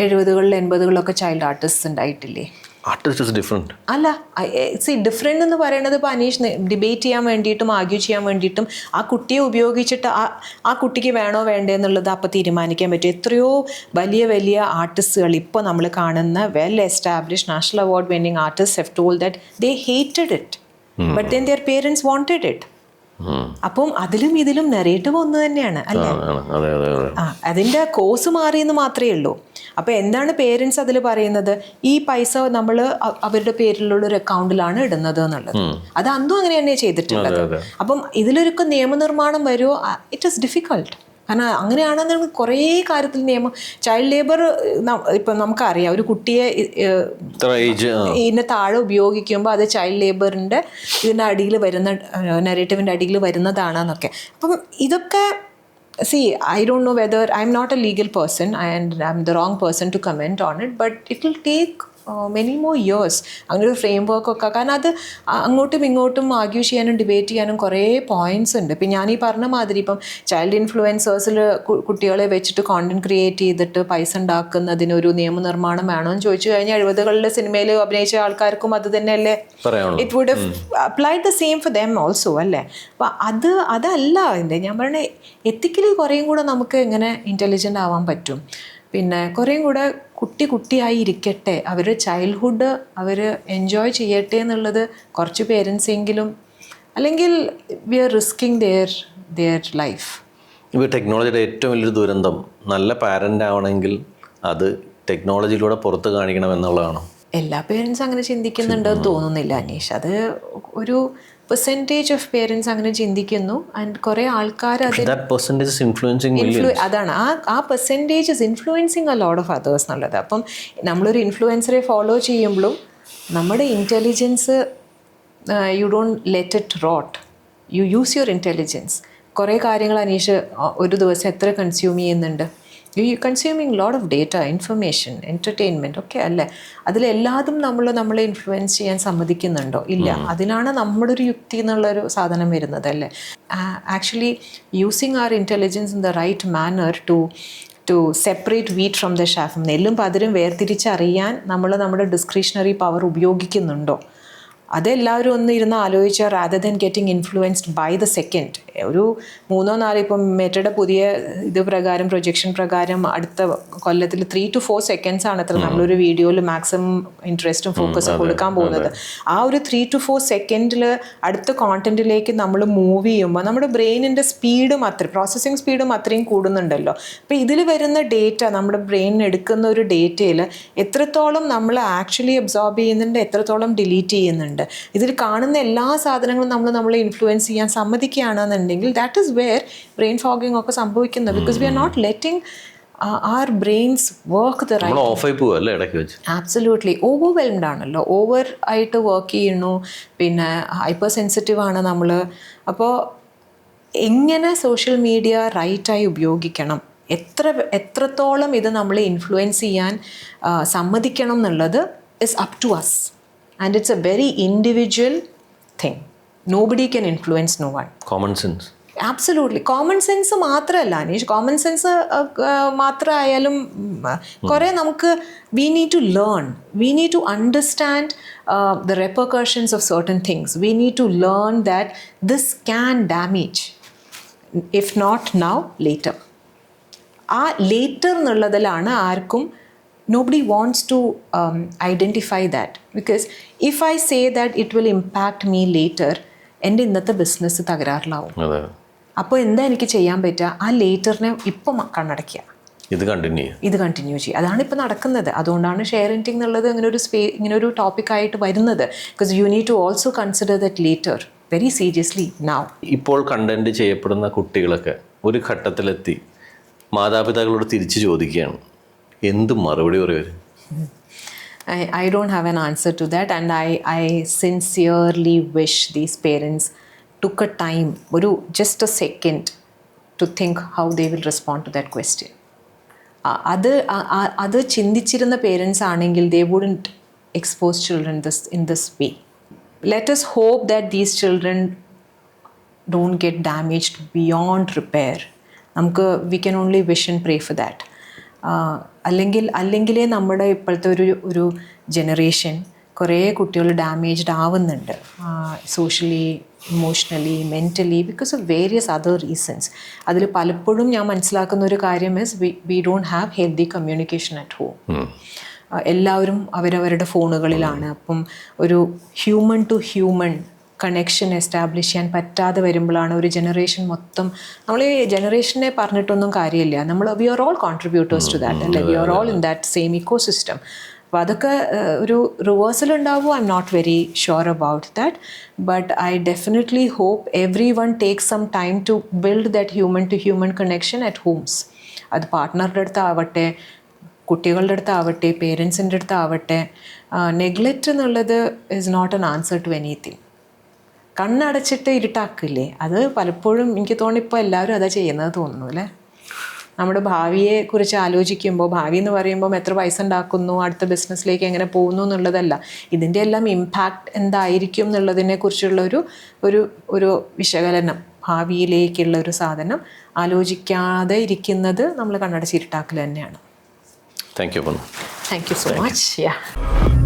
70-കളിൽ 80-കളിലൊക്കെ ചൈൽഡ് ആർട്ടിസ്റ്റ് ഉണ്ടായിട്ടില്ലേ? Artist is different. അല്ല, ഡിഫറെൻ്റ് എന്ന് പറയുന്നത് ഇപ്പോൾ അനീഷ് ഡിബേറ്റ് ചെയ്യാൻ വേണ്ടിയിട്ടും ആർഗ്യൂ ചെയ്യാൻ വേണ്ടിയിട്ടും ആ കുട്ടിയെ ഉപയോഗിച്ചിട്ട് ആ കുട്ടിക്ക് വേണോ വേണ്ടേ എന്നുള്ളത് അപ്പോൾ തീരുമാനിക്കാൻ പറ്റും. എത്രയോ വലിയ വലിയ ആർട്ടിസ്റ്റുകൾ ഇപ്പോൾ നമ്മൾ കാണുന്ന well established national award winning artist have told that they hated it but then their parents wanted it. അപ്പം അതിലും ഇതിലും നെറേറ്റീവ് ഒന്ന് തന്നെയാണ് അല്ലേ? അതിൻ്റെ കോഴ്സ് മാറിയെന്ന് മാത്രമേ ഉള്ളൂ. അപ്പോൾ എന്താണ് പേരൻസ് അതിൽ പറയുന്നത്? ഈ പൈസ നമ്മൾ അവരുടെ പേരിലുള്ള ഒരു അക്കൗണ്ടിലാണ് ഇടുന്നത് എന്നുള്ളത്. അത് അന്നും അങ്ങനെ തന്നെയാണ് ചെയ്തിട്ടുള്ളത്. അപ്പം ഇതിലൊരു നിയമനിർമ്മാണം വരുമോ? It is difficult. കാരണം അങ്ങനെയാണെന്ന് കുറേ കാര്യത്തിൽ നിയമം, ചൈൽഡ് ലേബർ ഇപ്പം നമുക്കറിയാം, ഒരു കുട്ടിയെ ഇതിൻ്റെ താഴെ ഉപയോഗിക്കുമ്പോൾ അത് ചൈൽഡ് ലേബറിൻ്റെ ഇതിൻ്റെ അടിയിൽ വരുന്ന നെറേറ്റീവിൻ്റെ അടിയിൽ വരുന്നതാണെന്നൊക്കെ. അപ്പം ഇതൊക്കെ I don't know whether, I'm not a legal person and I'm the wrong person to comment on it, but it will take many more years. അങ്ങനെ ഒരു ഫ്രെയിം വർക്ക് ഒക്കെ, കാരണം അത് അങ്ങോട്ടും ഇങ്ങോട്ടും ആർഗ്യൂ ചെയ്യാനും ഡിബേറ്റ് ചെയ്യാനും കുറേ പോയിന്റ്സ് ഉണ്ട്. ഇപ്പം ഞാൻ ഈ പറഞ്ഞ മാതിരി ഇപ്പം ചൈൽഡ് ഇൻഫ്ലുവൻസേഴ്സിൽ കുട്ടികളെ വെച്ചിട്ട് കോണ്ടന്റ് ക്രിയേറ്റ് ചെയ്തിട്ട് പൈസ ഉണ്ടാക്കുന്നതിനൊരു നിയമനിർമ്മാണം വേണോ എന്ന് ചോദിച്ചു കഴിഞ്ഞാൽ 70-കളിലെ സിനിമയിൽ അഭിനയിച്ച ആൾക്കാർക്കും അത് തന്നെയല്ലേ, it would have applied the same for them also അല്ലേ? അപ്പം അതല്ല അതിൻ്റെ ഞാൻ പറഞ്ഞ എത്തിക്കലി കുറേയും കൂടെ നമുക്ക് എങ്ങനെ ഇൻ്റലിജൻ്റ് ആവാൻ പറ്റും. പിന്നെ കുറേയും കൂടെ കുട്ടിയായി ഇരിക്കട്ടെ, അവരുടെ ചൈൽഡ്ഹുഡ് അവർ എൻജോയ് ചെയ്യട്ടെ എന്നുള്ളത് കുറച്ച് പേരൻസെങ്കിലും, അല്ലെങ്കിൽ we are risking their life. ഇപ്പോൾ ടെക്നോളജിയുടെ ഏറ്റവും വലിയൊരു ദുരന്തം നല്ല പാരൻ്റ് ആവണമെങ്കിൽ അത് ടെക്നോളജിയിലൂടെ പുറത്ത് കാണിക്കണം എന്നുള്ളതാണോ? എല്ലാ പേരൻസും അങ്ങനെ ചിന്തിക്കുന്നുണ്ടെന്ന് തോന്നുന്നില്ല അനീഷ്. അത് ഒരു പെർസെൻറ്റേജ് ഓഫ് പേരൻസ് അങ്ങനെ ചിന്തിക്കുന്നു. ആൻഡ് കുറേ ആൾക്കാർ അതാണ് ആ percentage is influencing a lot of others എന്നുള്ളത്. അപ്പം നമ്മളൊരു ഇൻഫ്ലുവൻസറെ ഫോളോ ചെയ്യുമ്പോഴും നമ്മുടെ intelligence you don't let it rot, you use your intelligence. കുറേ കാര്യങ്ങൾ അനീഷ് ഒരു ദിവസം എത്ര കൺസ്യൂം ചെയ്യുന്നുണ്ട്? You consuming lot of data, information, entertainment ഒക്കെ അല്ലേ? അതിലെല്ലാതും നമ്മളെ ഇൻഫ്ലുവൻസ് ചെയ്യാൻ സമ്മതിക്കുന്നുണ്ടോ? ഇല്ല. അതിനാണ് നമ്മുടെ ഒരു യുക്തി എന്നുള്ളൊരു സാധനം വരുന്നത് അല്ലേ? Actually using our intelligence in the right manner to separate wheat from the chaff, നെല്ലും പതിരും വേർതിരിച്ചറിയാൻ നമ്മുടെ ഡിസ്ക്രിഷണറി പവർ ഉപയോഗിക്കുന്നുണ്ടോ? അതെല്ലാവരും ഒന്ന് ഇരുന്ന് ആലോചിച്ചാൽ, rather than getting influenced by the second. ഒരു 3-4 ഇപ്പം മെറ്റയുടെ പുതിയ ഇത് പ്രകാരം, പ്രൊജക്ഷൻ പ്രകാരം അടുത്ത കൊല്ലത്തിൽ 3 to 4 seconds ആണ് അത്ര നമ്മളൊരു വീഡിയോയിൽ മാക്സിമം ഇൻട്രസ്റ്റും ഫോക്കസും കൊടുക്കാൻ പോകുന്നത്. ആ ഒരു 3 to 4 seconds അടുത്ത കോണ്ടന്റിലേക്ക് നമ്മൾ മൂവ് ചെയ്യുമ്പോൾ നമ്മുടെ ബ്രെയിനിൻ്റെ സ്പീഡും പ്രോസസ്സിങ് സ്പീഡും അത്രയും കൂടുന്നുണ്ടല്ലോ. അപ്പോൾ ഇതിൽ വരുന്ന ഡേറ്റ, നമ്മുടെ ബ്രെയിനിന് എടുക്കുന്ന ഒരു ഡേറ്റയിൽ എത്രത്തോളം നമ്മൾ ആക്ച്വലി അബ്സോർബ് ചെയ്യുന്നുണ്ട്, എത്രത്തോളം ഡിലീറ്റ് ചെയ്യുന്നുണ്ട്. ഇതിൽ കാണുന്ന എല്ലാ സാധനങ്ങളും നമ്മളെ ഇൻഫ്ലുവൻസ് ചെയ്യാൻ സമ്മതിക്കുകയാണെന്നുണ്ടെങ്കിൽ that is where brain fogging ഒക്കെ സംഭവിക്കുന്നത്. Because we are not letting our brains work the right. Absolutely overwhelmed ആണല്ലോ, ഓവർ ആയിട്ട് വർക്ക് ചെയ്യുന്നു, പിന്നെ ഹൈപ്പർ സെൻസിറ്റീവ് ആണ് നമ്മൾ. അപ്പോൾ എങ്ങനെ സോഷ്യൽ മീഡിയ റൈറ്റായി ഉപയോഗിക്കണം, എത്രത്തോളം ഇത് നമ്മളെ ഇൻഫ്ലുവൻസ് ചെയ്യാൻ സമ്മതിക്കണം എന്നുള്ളത് is up to us. And it's a very individual thing. Nobody can influence no one. Common sense. Absolutely. Common sense മാത്രമല്ല അനീഷ്, കോമൺ സെൻസ് മാത്രമായാലും കുറേ നമുക്ക് we need to learn. We need to understand the repercussions of certain things. We need to learn that this can damage. If not now, later. ആ later എന്നുള്ളതിലാണ് ആർക്കും nobody wants to identify that, because if I say that it will impact me later, എൻ്റെ ഇന്നത്തെ business തകരാറിലാവും. അപ്പോൾ എന്താ എനിക്ക് ചെയ്യാൻ പറ്റുക? ആ ലേറ്ററിനെ ഇപ്പം കണ്ണടയ്ക്കുക, ഇത് കണ്ടിന്യൂ ചെയ്യുക. അതാണ് ഇപ്പോൾ നടക്കുന്നത്. അതുകൊണ്ടാണ് ഷെയറിംഗ് എന്നുള്ളത് ഇങ്ങനൊരു ടോപ്പിക്കായിട്ട് വരുന്നത്. Because you need to also consider that later very seriously now. ഇപ്പോൾ കണ്ടന്റ് ചെയ്യപ്പെടുന്ന കുട്ടികളൊക്കെ ഒരു ഘട്ടത്തിലെത്തി മാതാപിതാക്കളോട് തിരിച്ചു ചോദിക്കുകയാണ്, എന്ത് മറുപടി പറയും? I don't have an answer to that, and I sincerely wish these parents took a time, just a second, to think how they will respond to that question. അത് ചിന്തിച്ചിരുന്ന പേരൻസ് ആണെങ്കിൽ they wouldn't expose children in this way. Let us hope that these children don't get damaged beyond repair. നമുക്ക് we can only wish and pray for that. അല്ലെങ്കിലേ നമ്മുടെ ഇപ്പോഴത്തെ ഒരു generation കുറേ കുട്ടികൾ damaged ആവുന്നുണ്ട് socially, emotionally, mentally, because of various other reasons. അതിൽ പലപ്പോഴും ഞാൻ മനസ്സിലാക്കുന്ന ഒരു കാര്യം is we don't have healthy communication at home. എല്ലാവരും അവരവരുടെ ഫോണുകളിലാണ്. അപ്പം ഒരു human to human connection establish ചെയ്യാൻ പറ്റാതെ വരുമ്പോഴാണ് ഒരു ജനറേഷൻ മൊത്തം, നമ്മൾ ഈ ജനറേഷനെ പറഞ്ഞിട്ടൊന്നും കാര്യമില്ല, we are all contributors to that അല്ലേ, we are all in that same ecosystem. അപ്പോൾ അതൊക്കെ ഒരു റിവേഴ്സൽ ഉണ്ടാവുമോ, I'm not very sure about that. But I definitely hope everyone take some time to build that human to human connection at homes. അത് പാർട്ട്ണറുടെ അടുത്താവട്ടെ, കുട്ടികളുടെ അടുത്താവട്ടെ, പേരൻസിൻ്റെ അടുത്താവട്ടെ. നെഗ്ലക്റ്റ് എന്നുള്ളത് is not an answer to anything. കണ്ണടച്ചിട്ട് ഇരുട്ടാക്കില്ലേ, അത് പലപ്പോഴും എനിക്ക് തോന്നുന്നു ഇപ്പോൾ എല്ലാവരും അതാ ചെയ്യുന്നത് തോന്നുന്നു അല്ലേ. നമ്മുടെ ഭാവിയെക്കുറിച്ച് ആലോചിക്കുമ്പോൾ, ഭാവി എന്ന് പറയുമ്പോൾ എത്ര പൈസ ഉണ്ടാക്കുന്നു, അടുത്ത ബിസിനസ്സിലേക്ക് എങ്ങനെ പോകുന്നു എന്നുള്ളതല്ല, ഇതിൻ്റെ എല്ലാം ഇമ്പാക്റ്റ് എന്തായിരിക്കും എന്നുള്ളതിനെ കുറിച്ചുള്ള ഒരു വിശകലനം, ഭാവിയിലേക്കുള്ള ഒരു സാധനം ആലോചിക്കാതെ ഇരിക്കുന്നത് നമ്മൾ കണ്ണടച്ചിരുട്ടാക്കൽ തന്നെയാണ്. Thank you so much.